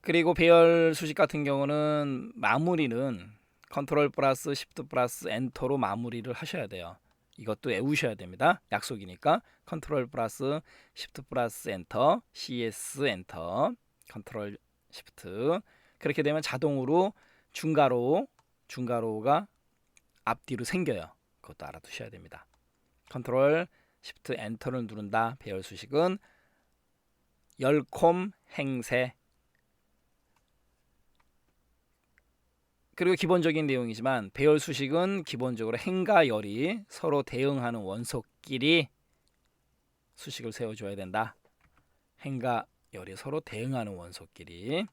[SPEAKER 1] 그리고 배열 수식 같은 경우는 마무리는 컨트롤 플러스 시프트 플러스 엔터로 마무리를 하셔야 돼요. 이것도 외우셔야 됩니다. 약속이니까 컨트롤 플러스 시프트 플러스 엔터, CS 엔터, 컨트롤 시프트. 그렇게 되면 자동으로 중괄호가 앞뒤로 생겨요. 그것도 알아두셔야 됩니다. 컨트롤 시프트 엔터를 누른다. 배열 수식은 열콤 행세. 그리고 기본적인 내용이지만 배열 수식은 기본적으로 행과 열이 서로 대응하는 원소끼리 수식을 세워줘야 된다. 행과 열이 서로 대응하는 원소끼리.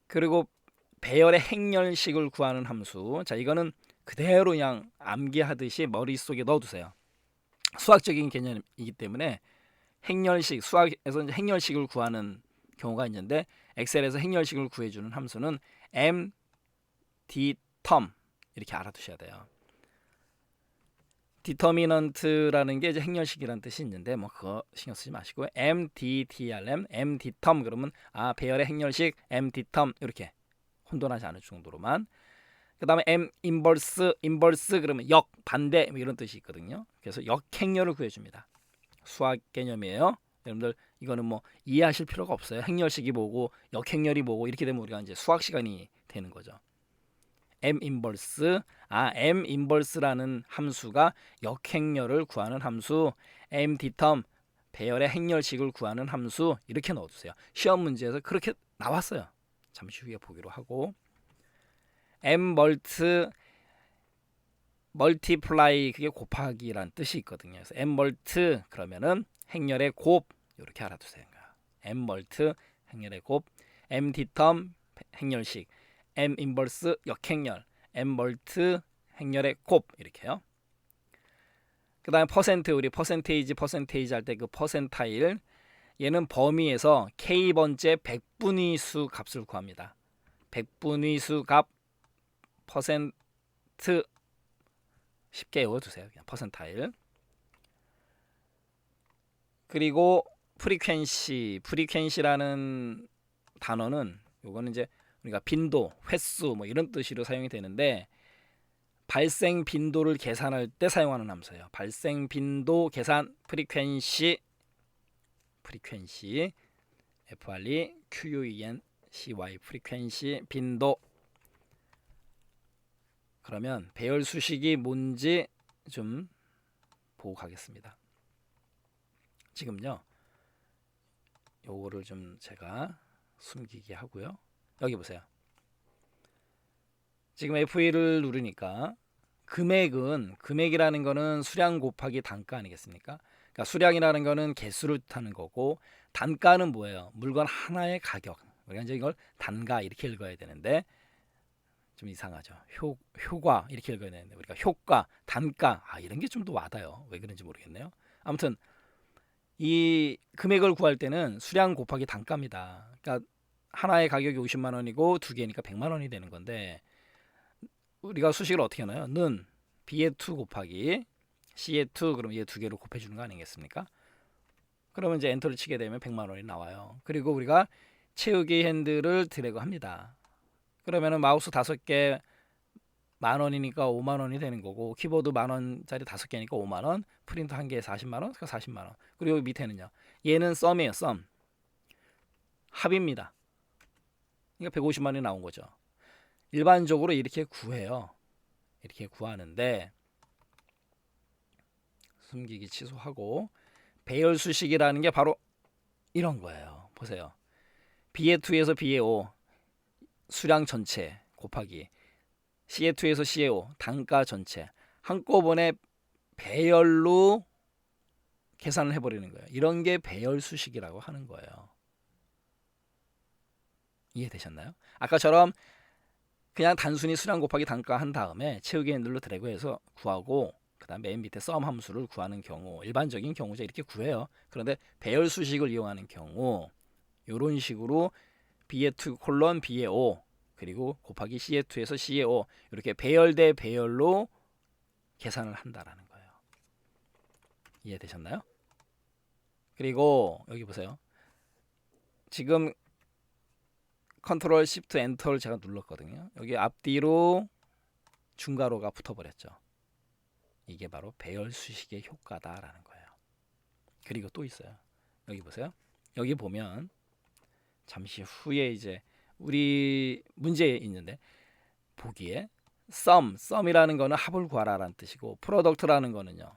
[SPEAKER 1] 그리고 배열의 행렬식을 구하는 함수. 자, 이거는 그대로 그냥 암기하듯이 머릿속에 넣어두세요. 수학적인 개념이기 때문에 행렬식, 수학에서 이제 행렬식을 구하는 경우가 있는데, 엑셀에서 행렬식을 구해주는 함수는 mdterm 이렇게 알아두셔야 돼요. determinant라는 게 이제 행렬식이라는 뜻이 있는데 뭐 그거 신경 쓰지 마시고 mdtrm, mdterm 그러면 배열의 행렬식 mdterm 이렇게 혼돈하지 않을 정도로만. 그 다음에 inverse 그러면 역, 반대 뭐 이런 뜻이 있거든요. 그래서 역행렬을 구해줍니다. 수학 개념이에요. 여러분들 이거는 뭐 이해하실 필요가 없어요. 행렬식이 뭐고 역행렬이 뭐고 이렇게 되면 우리가 이제 수학 시간이 되는 거죠. m-inverse라는 함수가 역행렬을 구하는 함수, mdterm 배열의 행렬식을 구하는 함수 이렇게 넣어두세요. 시험 문제에서 그렇게 나왔어요. 잠시 후에 보기로 하고, multiply 그게 곱하기란 뜻이 있거든요. 그래서 m-multi 그러면은 행렬의 곱 이렇게 알아두세요. M 멀트 행렬의 곱, M 디텀 행렬식, M 인버스 역행렬, M 멀트 행렬의 곱 이렇게요. 그 다음에 퍼센트, 우리 퍼센테이지 할 때 그 퍼센타일, 얘는 범위에서 k번째 백분위 수 값을 구합니다. 백분위 수 값 퍼센트 쉽게 외워두세요. 그냥 퍼센타일. 그리고 프리퀀시라는 단어는 요거는 이제 우리가 빈도, 횟수 뭐 이런 뜻으로 사용이 되는데 발생 빈도를 계산할 때 사용하는 함수예요. 발생 빈도 계산 프리퀀시 FREQUENCY 프리퀀시 빈도. 그러면 배열 수식이 뭔지 좀 보고 가겠습니다. 지금요. 요거를 좀 제가 숨기게 하고요. 여기 보세요. 지금 F1을 누르니까 금액이라는 거는 수량 곱하기 단가 아니겠습니까? 그러니까 수량이라는 거는 개수를 뜻하는 거고 단가는 뭐예요? 물건 하나의 가격. 우리가 이제 이걸 단가 이렇게 읽어야 되는데 좀 이상하죠. 효과 이렇게 읽어야 되는데 우리가 효과, 단가 이런 게 좀 더 와닿아요. 왜 그런지 모르겠네요. 아무튼 이 금액을 구할 때는 수량 곱하기 단가입니다. 그러니까 하나의 가격이 50만 원이고 두 개니까 100만 원이 되는 건데 우리가 수식을 어떻게 하나요? 는 B의 2 곱하기 C의 2 그럼 얘 두 개로 곱해주는 거 아니겠습니까? 그러면 이제 엔터를 치게 되면 100만 원이 나와요. 그리고 우리가 채우기 핸들을 드래그 합니다. 그러면은 마우스 5개 만 원이니까 5만 원이 되는 거고 키보드 만 원짜리 5개니까 5만 원, 프린터 한 개에 40만 원, 그러니까 40만 원. 그리고 여기 밑에는요. 얘는 썸이에요. 썸. 합입니다. 그러니까 150만 원이 나온 거죠. 일반적으로 이렇게 구해요. 이렇게 구하는데 숨기기 취소하고 배열 수식이라는 게 바로 이런 거예요. 보세요. B의 2에서 B의 5 수량 전체 곱하기 C의 2에서 C의 5 단가 전체 한꺼번에 배열로 계산을 해버리는 거예요. 이런 게 배열 수식이라고 하는 거예요. 이해되셨나요? 아까처럼 그냥 단순히 수량 곱하기 단가 한 다음에 채우기 핸들로 드래그해서 구하고 그 다음 맨 밑에 썸 함수를 구하는 경우 일반적인 경우죠. 이렇게 구해요. 그런데 배열 수식을 이용하는 경우 이런 식으로 B의 2 콜론 B의 5 그리고 곱하기 C의 2에서 C의 5 이렇게 배열 대 배열로 계산을 한다라는 거예요. 이해되셨나요? 그리고 여기 보세요. 지금 컨트롤 시프트 엔터를 제가 눌렀거든요. 여기 앞뒤로 중괄호가 붙어버렸죠. 이게 바로 배열 수식의 효과다라는 거예요. 그리고 또 있어요. 여기 보세요. 여기 보면 잠시 후에 이제 우리 문제에 있는데 보기에 썸이라는 거는 합을 구하라라는 뜻이고 프로덕트라는 거는요.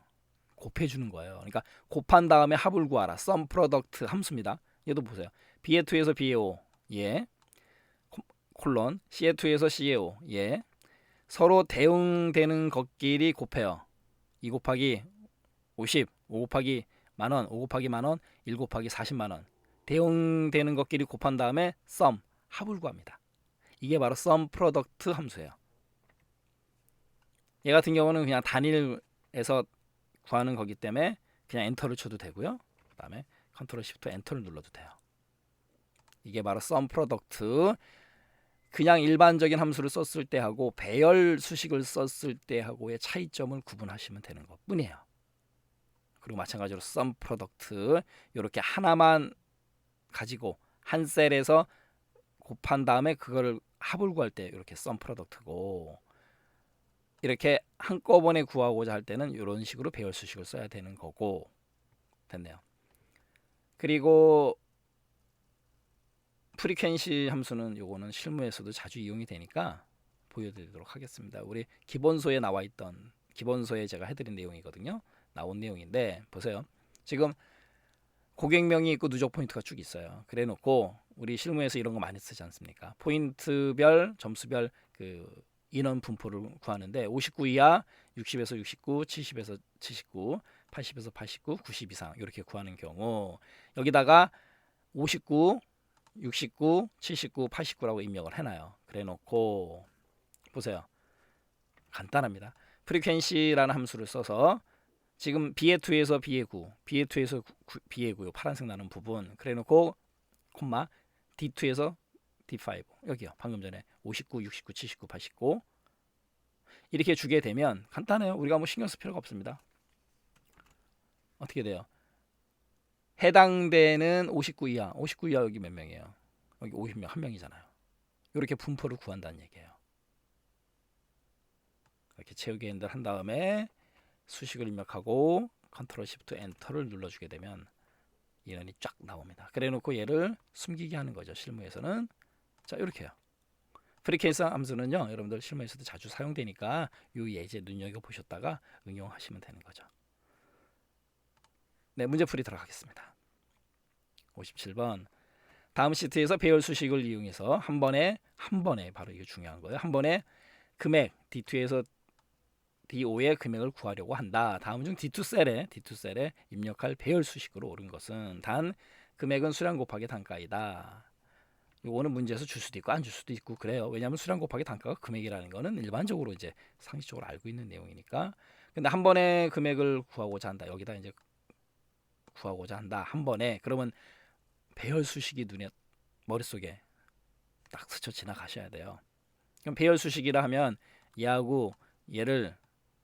[SPEAKER 1] 곱해주는 거예요. 그러니까 곱한 다음에 합을 구하라. 썸 프로덕트 함수입니다. 얘도 보세요. B의 2에서 B의 5 예 콜론 C의 2에서 C의 5 예 서로 대응되는 것끼리 곱해요. 2 곱하기 50 5 곱하기 만원 5 곱하기 만원 1 곱하기 40만원 대응되는 것끼리 곱한 다음에 썸 합을 구합니다. 이게 바로 썸 프로덕트 함수예요. 얘 같은 경우는 그냥 단일에서 구하는 거기 때문에 그냥 엔터를 쳐도 되고요. 그 다음에 컨트롤 시프트 엔터를 눌러도 돼요. 이게 바로 썸 프로덕트. 그냥 일반적인 함수를 썼을 때하고 배열 수식을 썼을 때하고의 차이점을 구분하시면 되는 것 뿐이에요. 그리고 마찬가지로 썸 프로덕트 이렇게 하나만 가지고 한 셀에서 곱한 다음에 그거를 합을 구할 때 이렇게 썸 프로덕트고 이렇게 한꺼번에 구하고자 할 때는 이런 식으로 배열 수식을 써야 되는 거고 됐네요. 그리고 프리퀀시 함수는 요거는 실무에서도 자주 이용이 되니까 보여드리도록 하겠습니다. 우리 기본소에 나와 있던 기본소에 제가 해드린 내용이거든요. 나온 내용인데 보세요. 지금 고객명이 있고 누적 포인트가 쭉 있어요. 그래 놓고 우리 실무에서 이런 거 많이 쓰지 않습니까? 포인트별 점수별 그 인원 분포를 구하는데 59 이하 60에서 69 70에서 79 80에서 89 90 이상 이렇게 구하는 경우 여기다가 59, 69, 79, 89라고 입력을 해놔요. 그래놓고 보세요. 간단합니다. 프리퀀시라는 함수를 써서 지금 B의 2에서 B의 9, B의 2에서 B의 9, 파란색 나는 부분 그래놓고 콤마 D2에서 D5 여기요. 방금 전에 59, 69, 79, 89 이렇게 주게 되면 간단해요. 우리가 뭐 신경 쓸 필요가 없습니다. 어떻게 돼요? 해당되는 59 이하, 59 이하 여기 몇 명이에요? 여기 50명, 한 명이잖아요. 이렇게 분포를 구한다는 얘기예요. 이렇게 채우기 핸들 한 다음에 수식을 입력하고 컨트롤 시프트 엔터를 눌러주게 되면 인원이 쫙 나옵니다. 그래놓고 얘를 숨기게 하는 거죠. 실무에서는 자 이렇게요. 프리케이스 함수는요, 여러분들 실무에서도 자주 사용되니까 이 예제 눈여겨 보셨다가 응용하시면 되는 거죠. 네, 문제풀이 들어가겠습니다. 57번. 다음 시트에서 배열 수식을 이용해서 한 번에 바로 이게 중요한 거예요. 한 번에 금액 D2에서 D5의 금액을 구하려고 한다. 다음 중 D2셀에 입력할 배열 수식으로 옳은 것은 단 금액은 수량 곱하기 단가이다. 이거는 문제에서 줄 수도 있고 안 줄 수도 있고 그래요. 왜냐하면 수량 곱하기 단가가 금액이라는 거는 일반적으로 이제 상식적으로 알고 있는 내용이니까. 근데 한 번에 금액을 구하고자 한다. 여기다 이제 구하고자 한다. 한 번에 그러면 배열 수식이 머릿속에 딱 스쳐 지나가셔야 돼요. 그럼 배열 수식이라 하면 얘하고 얘를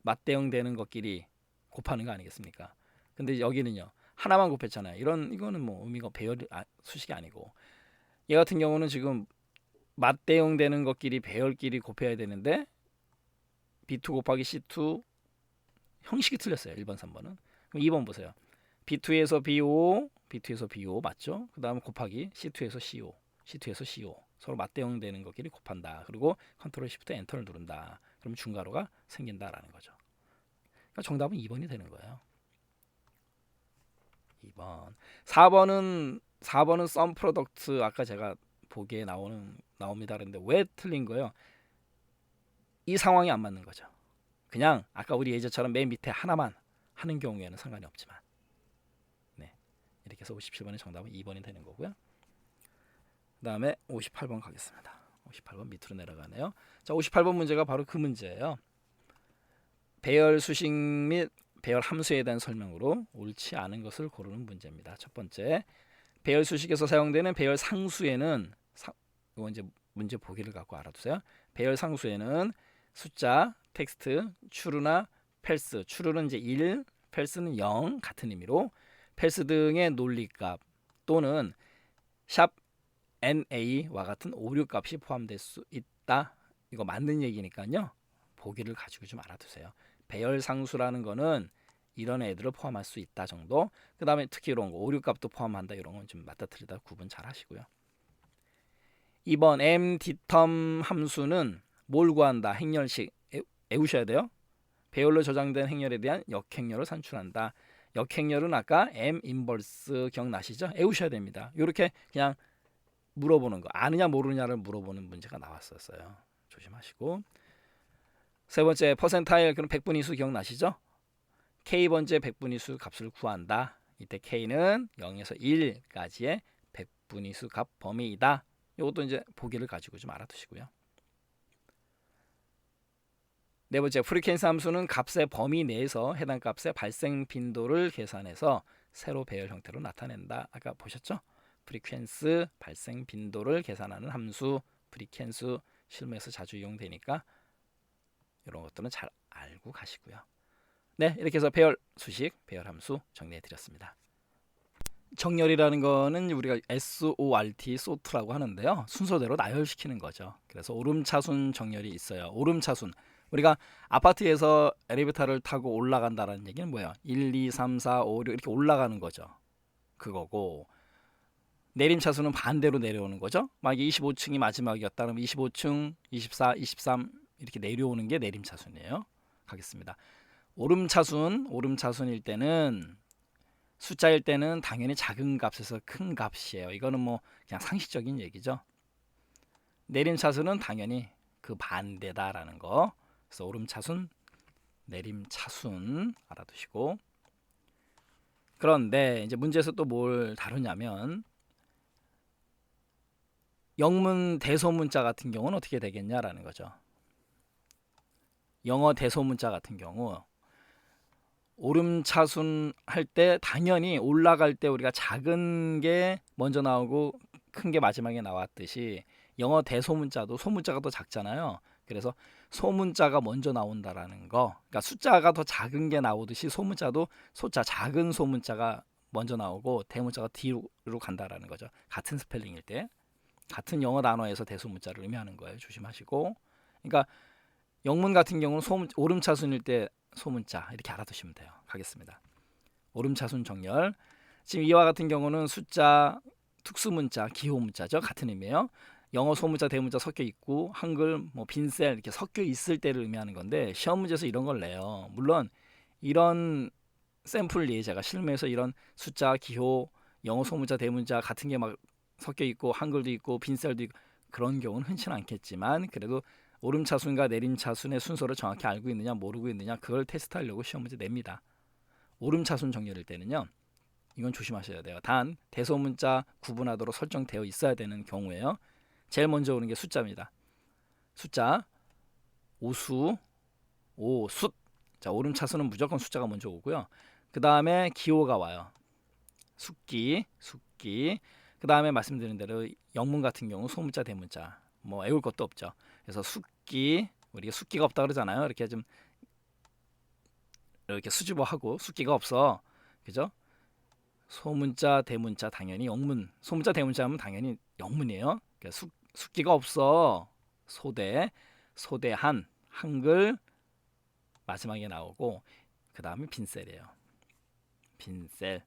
[SPEAKER 1] 맞대응되는 것끼리 곱하는 거 아니겠습니까? 근데 여기는요 하나만 곱했잖아요. 이거는 뭐 의미가 배열 수식이 아니고 얘 같은 경우는 지금 맞대응되는 것끼리 배열끼리 곱해야 되는데 B2 곱하기 C2 형식이 틀렸어요. 1번 3번은. 그럼 2번 보세요. B2에서 B5 맞죠? 그 다음 곱하기 C2에서 C5 서로 맞대응되는 것끼리 곱한다. 그리고 컨트롤 시프트 엔터를 누른다. 그럼 중괄호가 생긴다라는 거죠. 그러니까 정답은 2번이 되는 거예요. 2번. 4번은 썸 프로덕트 아까 제가 보기에 나옵니다. 그런데 왜 틀린 거예요? 이 상황이 안 맞는 거죠. 그냥 아까 우리 예제처럼 맨 밑에 하나만 하는 경우에는 상관이 없지만 네. 이렇게 해서 57번의 정답은 2번이 되는 거고요. 그 다음에 58번 가겠습니다. 58번 밑으로 내려가네요. 자, 58번 문제가 바로 그 문제예요. 배열 수식 및 배열 함수에 대한 설명으로 옳지 않은 것을 고르는 문제입니다. 첫 번째, 배열 수식에서 사용되는 배열 상수에는 이거 이제 문제 보기를 갖고 알아두세요. 배열 상수에는 숫자, 텍스트, true나 false, true는 이제 1, false는 0 같은 의미로 false 등의 논리값 또는 샵 NA와 같은 오류 값이 포함될 수 있다. 이거 맞는 얘기니까요. 보기를 가지고 좀 알아두세요. 배열 상수라는 거는 이런 애들을 포함할 수 있다 정도. 그 다음에 특히 이런 거 오류 값도 포함한다 이런 건 좀 맞다 틀리다 구분 잘 하시고요. 2번 mdterm 함수는 뭘 구한다? 행렬식 외우셔야 돼요. 배열로 저장된 행렬에 대한 역행렬을 산출한다. 역행렬은 아까 m 인버스 기억나시죠? 외우셔야 됩니다. 이렇게 그냥 물어보는 거 아느냐 모르냐를 물어보는 문제가 나왔었어요. 조심하시고. 세 번째 퍼센타일 그럼 백분위수 기억나시죠? k번째 백분위수 값을 구한다. 이때 k는 0에서 1까지의 백분위수 값 범위이다. 이것도 이제 보기를 가지고 좀 알아두시고요. 네 번째 프리퀀시 함수는 값의 범위 내에서 해당 값의 발생 빈도를 계산해서 세로 배열 형태로 나타낸다. 아까 보셨죠? 프리퀀스 발생 빈도를 계산하는 함수 프리퀀스 실무에서 자주 이용되니까 이런 것들은 잘 알고 가시고요. 네, 이렇게 해서 배열 수식, 배열 함수 정리해 드렸습니다. 정렬이라는 거는 우리가 SORT, sort라고 하는데요. 순서대로 나열시키는 거죠. 그래서 오름차순 정렬이 있어요. 오름차순. 우리가 아파트에서 엘리베이터를 타고 올라간다는 얘기는 뭐예요? 1, 2, 3, 4, 5, 6 이렇게 올라가는 거죠. 그거고 내림차순은 반대로 내려오는 거죠. 만약에 25층이 마지막이었다 그러면 25층, 24, 23 이렇게 내려오는 게 내림차순이에요. 가겠습니다. 오름차순일 때는 숫자일 때는 당연히 작은 값에서 큰 값이에요. 이거는 뭐 그냥 상식적인 얘기죠. 내림차순은 당연히 그 반대다라는 거. 그래서 오름차순, 내림차순 알아두시고. 그런데 이제 문제에서 또 뭘 다루냐면 영문 대소문자 같은 경우는 어떻게 되겠냐라는 거죠. 영어 대소문자 같은 경우 오름차순 할 때 당연히 올라갈 때 우리가 작은 게 먼저 나오고 큰 게 마지막에 나왔듯이 영어 대소문자도 소문자가 더 작잖아요. 그래서 소문자가 먼저 나온다라는 거. 그러니까 숫자가 더 작은 게 나오듯이 소문자도 소자 작은 소문자가 먼저 나오고 대문자가 뒤로 간다라는 거죠. 같은 스펠링일 때. 같은 영어 단어에서 대소문자를 의미하는 거예요. 조심하시고. 그러니까 영문 같은 경우는 오름차순일 때 소문자 이렇게 알아두시면 돼요. 가겠습니다. 오름차순 정렬. 지금 이와 같은 경우는 숫자, 특수문자, 기호문자죠. 같은 의미예요. 영어 소문자, 대문자 섞여 있고 한글 뭐 빈셀 이렇게 섞여 있을 때를 의미하는 건데 시험 문제에서 이런 걸 내요. 물론 이런 샘플 예제가 실무에서 이런 숫자, 기호, 영어 소문자, 대문자 같은 게 막 섞여 있고 한글도 있고 빈셀도 있고 그런 경우는 흔치는 않겠지만 그래도 오름차순과 내림차순의 순서를 정확히 알고 있느냐 모르고 있느냐 그걸 테스트하려고 시험 문제 냅니다. 오름차순 정렬일 때는요. 이건 조심하셔야 돼요. 단 대소문자 구분하도록 설정되어 있어야 되는 경우에요. 제일 먼저 오는 게 숫자입니다. 숫자 오수, 오숫. 자, 오름차순은 무조건 숫자가 먼저 오고요. 그 다음에 기호가 와요. 숙기, 숙기. 그 다음에 말씀드린 대로 영문 같은 경우 소문자, 대문자 뭐 외울 것도 없죠. 그래서 숙기, 우리가 숙기가 없다 그러잖아요. 이렇게 좀 이렇게 수줍어하고 숙기가 없어, 그죠? 소문자, 대문자 당연히 영문. 소문자, 대문자 하면 당연히 영문이에요. 그러니까 숙기가 없어. 소대, 소대한, 한글 마지막에 나오고 그 다음에 빈셀이에요. 빈셀.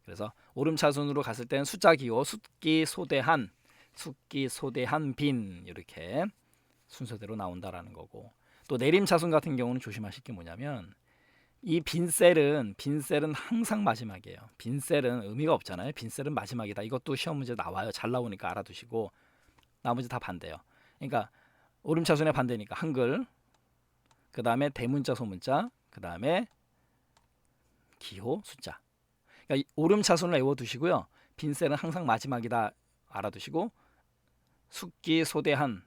[SPEAKER 1] 그래서 오름차순으로 갔을 때는 숫자 기호 숙기, 소대한, 숙기, 소대한, 빈 이렇게 순서대로 나온다라는 거고 또 내림차순 같은 경우는 조심하실 게 뭐냐면 이 빈셀은 항상 마지막이에요. 빈셀은 의미가 없잖아요. 빈셀은 마지막이다. 이것도 시험 문제 나와요. 잘 나오니까 알아두시고 나머지 다 반대예요. 그러니까 오름차순의 반대니까 한글, 그 다음에 대문자, 소문자, 그 다음에 기호, 숫자. 그러니까 오름차순을 외워두시고요. 빈셀은 항상 마지막이다 알아두시고 숙기, 소대한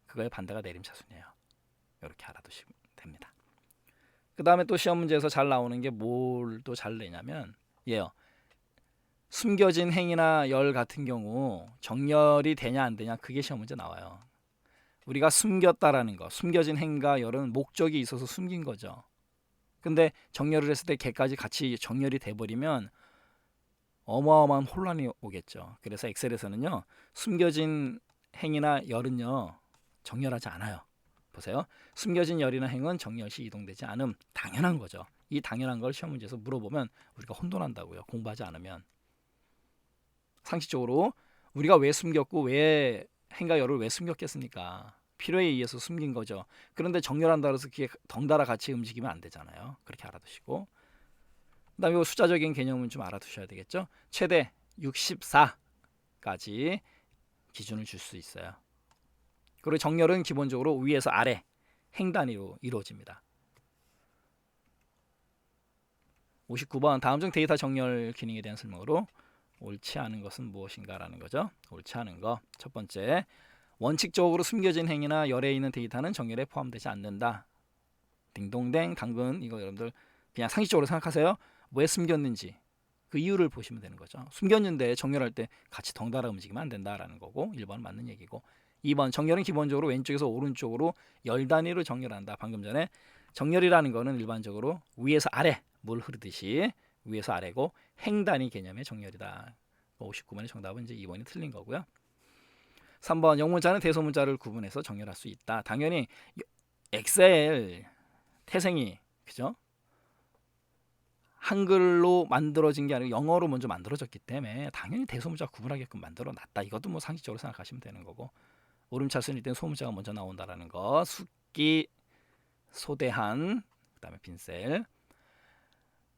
[SPEAKER 1] 그거의 반대가 내림차순이에요. 이렇게 알아두시면 됩니다. 그 다음에 또 시험 문제에서 잘 나오는 게 뭘 또 잘 내냐면 예요. 숨겨진 행이나 열 같은 경우 정렬이 되냐 안 되냐 그게 시험 문제 나와요. 우리가 숨겼다라는 거, 숨겨진 행과 열은 목적이 있어서 숨긴 거죠. 근데 정렬을 했을 때 걔까지 같이 정렬이 돼버리면 어마어마한 혼란이 오겠죠. 그래서 엑셀에서는요. 숨겨진 행이나 열은요. 정렬하지 않아요. 보세요. 숨겨진 열이나 행은 정렬 시 이동되지 않음. 당연한 거죠. 이 당연한 걸 시험 문제에서 물어보면 우리가 혼돈한다고요. 공부하지 않으면. 상식적으로 우리가 왜 숨겼고 왜 행과 열을 왜 숨겼겠습니까? 필요에 의해서 숨긴 거죠. 그런데 정렬한다 해서 그게 덩달아 같이 움직이면 안 되잖아요. 그렇게 알아두시고 그다음에 숫자적인 개념은 좀 알아두셔야 되겠죠. 최대 64까지 기준을 줄 수 있어요. 그리고 정렬은 기본적으로 위에서 아래 행 단위로 이루어집니다. 59번 다음 중 데이터 정렬 기능에 대한 설명으로 옳지 않은 것은 무엇인가라는 거죠. 옳지 않은 거. 첫 번째, 원칙적으로 숨겨진 행이나 열에 있는 데이터는 정렬에 포함되지 않는다. 딩동댕 당근 이거 여러분들 그냥 상식적으로 생각하세요. 왜 숨겼는지 그 이유를 보시면 되는 거죠. 숨겼는데 정렬할 때 같이 덩달아 움직이면 안 된다라는 거고 1번 맞는 얘기고 2번 정렬은 기본적으로 왼쪽에서 오른쪽으로 열 단위로 정렬한다. 방금 전에 정렬이라는 거는 일반적으로 위에서 아래 물 흐르듯이 위에서 아래고 행 단위 개념의 정렬이다. 59번의 정답은 이제 2번이 틀린 거고요. 3번 영문자는 대소문자를 구분해서 정렬할 수 있다. 당연히 엑셀 태생이 그죠? 한글로 만들어진 게 아니고 영어로 먼저 만들어졌기 때문에 당연히 대소문자 구분하게끔 만들어 놨다. 이것도 뭐 상식적으로 생각하시면 되는 거고 오름차순일 땐 소문자가 먼저 나온다라는 거. 숙기, 소대한, 그다음에 빈셀.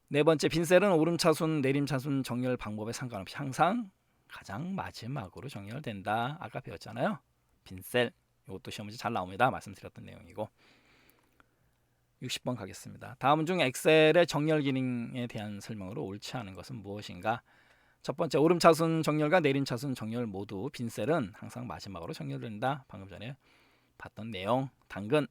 [SPEAKER 1] 네 번째 빈셀은 오름차순, 내림차순 정렬 방법에 상관없이 항상 가장 마지막으로 정렬된다. 아까 배웠잖아요. 빈셀. 이것도 시험 문제 잘 나옵니다. 말씀드렸던 내용이고. 60번 가겠습니다. 다음 중 엑셀의 정렬 기능에 대한 설명으로 옳지 않은 것은 무엇인가? 첫 번째 오름차순 정렬과 내림차순 정렬 모두 빈 셀은 항상 마지막으로 정렬된다. 방금 전에 봤던 내용 당근.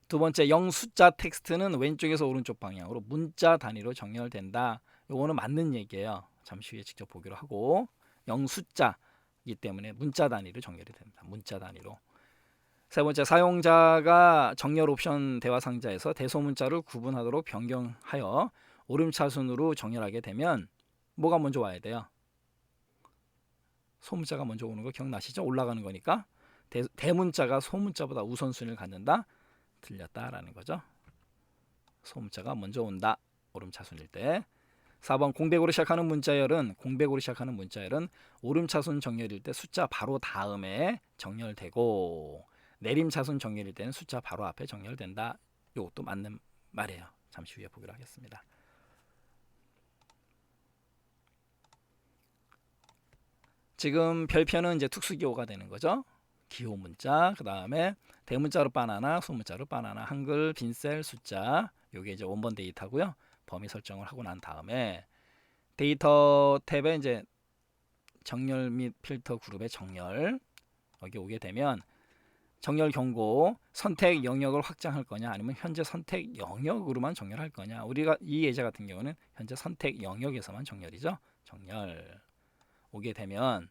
[SPEAKER 1] 두 번째 영숫자 텍스트는 왼쪽에서 오른쪽 방향으로 문자 단위로 정렬된다. 요거는 맞는 얘기예요. 잠시 후에 직접 보기로 하고 영숫자이기 때문에 문자 단위로 정렬이 됩니다. 문자 단위로. 세 번째 사용자가 정렬 옵션 대화 상자에서 대소문자를 구분하도록 변경하여 오름차순으로 정렬하게 되면 뭐가 먼저 와야 돼요? 소문자가 먼저 오는 거 기억나시죠? 올라가는 거니까 대문자가 소문자보다 우선순위를 갖는다. 틀렸다라는 거죠. 소문자가 먼저 온다. 오름차순일 때. 4번 공백으로 시작하는 문자열은 오름차순 정렬일 때 숫자 바로 다음에 정렬되고 내림차순 정렬일 때는 숫자 바로 앞에 정렬된다. 이것도 맞는 말이에요. 잠시 후에 보기로 하겠습니다. 지금 별표는 이제 특수기호가 되는 거죠. 기호 문자, 그 다음에 대문자로 바나나, 소문자로 바나나, 한글, 빈셀, 숫자. 요게 이제 원본 데이터고요. 범위 설정을 하고 난 다음에 데이터 탭에 이제 정렬 및 필터 그룹의 정렬 여기 오게 되면 정렬 경고 선택 영역을 확장할 거냐 아니면 현재 선택 영역으로만 정렬할 거냐. 우리가 이 예제 같은 경우는 현재 선택 영역에서만 정렬이죠. 정렬 오게 되면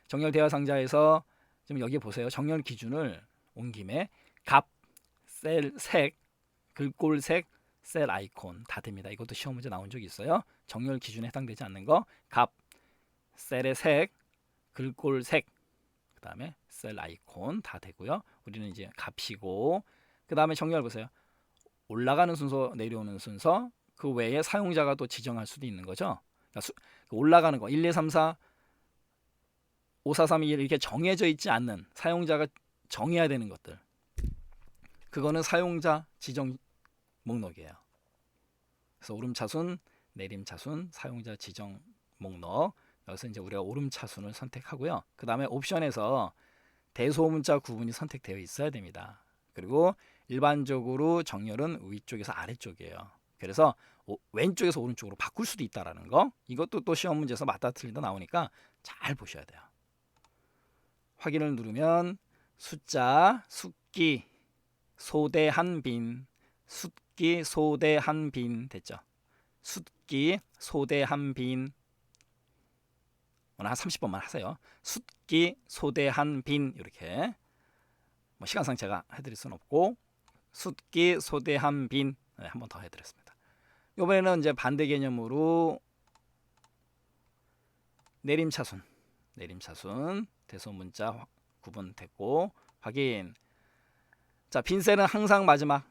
[SPEAKER 1] 정렬 대화 상자에서 지금 여기 보세요. 정렬 기준을 온 김에 값, 셀, 색, 글꼴색, 셀 아이콘 다 됩니다. 이것도 시험 문제 나온 적이 있어요. 정렬 기준에 해당되지 않는 거 값, 셀의 색, 글꼴색, 그 다음에 셀 아이콘 다 되고요. 우리는 이제 값이고 그 다음에 정렬 보세요. 올라가는 순서, 내려오는 순서 그 외에 사용자가 또 지정할 수도 있는 거죠. 그러니까 올라가는 거 1, 2, 3, 4 5, 4, 3, 2 이렇게 정해져 있지 않는 사용자가 정해야 되는 것들 그거는 사용자 지정 목록이에요. 그래서 오름차순, 내림차순, 사용자 지정 목록 여기서 이제 우리가 오름차순을 선택하고요. 그 다음에 옵션에서 대소문자 구분이 선택되어 있어야 됩니다. 그리고 일반적으로 정렬은 위쪽에서 아래쪽이에요. 그래서 왼쪽에서 오른쪽으로 바꿀 수도 있다라는 거 이것도 또 시험 문제에서 맞다 틀리다 나오니까 잘 보셔야 돼요. 확인을 누르면 숫자, 숫기, 소대한 빈, 숫기, 소대한 빈 됐죠. 숫기, 소대한 빈 오늘 한 30번만 하세요. 숫기, 소대한 빈 이렇게 뭐 시간상 제가 해드릴 수는 없고 숫기, 소대한 빈 한 번 더 해드렸습니다. 이번에는 이제 반대 개념으로 내림차순 대소문자 구분됐고 확인. 자 빈셀은 항상 마지막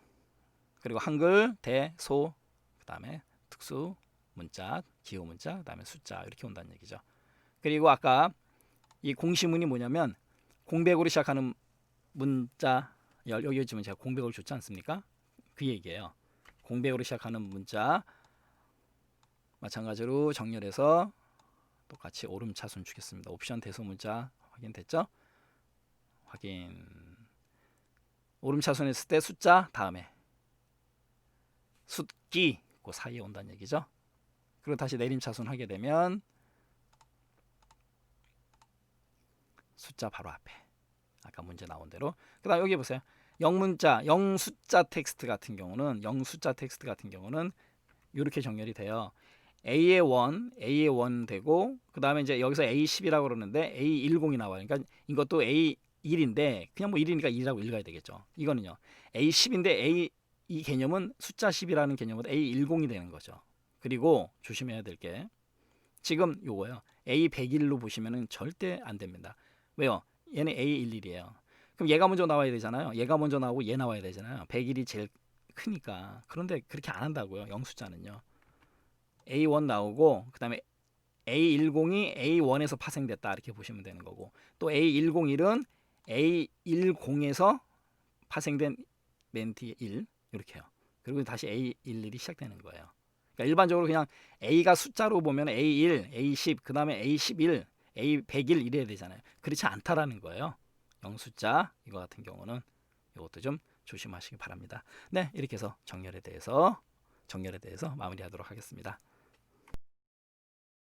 [SPEAKER 1] 그리고 한글 대소 그 다음에 특수 문자 기호 문자 그 다음에 숫자 이렇게 온다는 얘기죠. 그리고 아까 이 공시문이 뭐냐면 공백으로 시작하는 문자 여기 지금 제가 공백을 줬지 않습니까? 그 얘기예요. 공백으로 시작하는 문자 마찬가지로 정렬해서 똑같이 오름차순 주겠습니다. 옵션 대소문자 확인됐죠? 확인. 오름차순 했을 때 숫자 다음에 숫기 그 사이에 온다는 얘기죠. 그리고 다시 내림차순 하게 되면 숫자 바로 앞에 아까 문제 나온 대로. 그 다음 여기 보세요. 영문자 영숫자 텍스트 같은 경우는 이렇게 정렬이 돼요. A의 1 되고 그 다음에 이제 여기서 A10이라고 그러는데 A10이 나와요. 그러니까 이것도 A1인데 그냥 뭐 1이니까 2라고 읽어야 되겠죠. 이거는요. A10인데 이 개념은 숫자 10이라는 개념보다 A10이 되는 거죠. 그리고 조심해야 될 게 지금 요거요. A101로 보시면은 절대 안 됩니다. 왜요? 얘는 A11이에요. 그럼 얘가 먼저 나와야 되잖아요. 얘가 먼저 나오고 얘 나와야 되잖아요. 101이 제일 크니까. 그런데 그렇게 안 한다고요. 영숫자는요. A1 나오고 그 다음에 A10이 A1에서 파생됐다 이렇게 보시면 되는 거고 또 A101은 A10에서 파생된 맨 뒤에 1 이렇게요. 그리고 다시 A11이 시작되는 거예요. 그러니까 일반적으로 그냥 A가 숫자로 보면 A1, A10, 그 다음에 A11, A101 이래야 되잖아요. 그렇지 않다라는 거예요. 영숫자 이거 같은 경우는 이것도 좀 조심하시기 바랍니다. 네, 이렇게 해서 정렬에 대해서 마무리하도록 하겠습니다.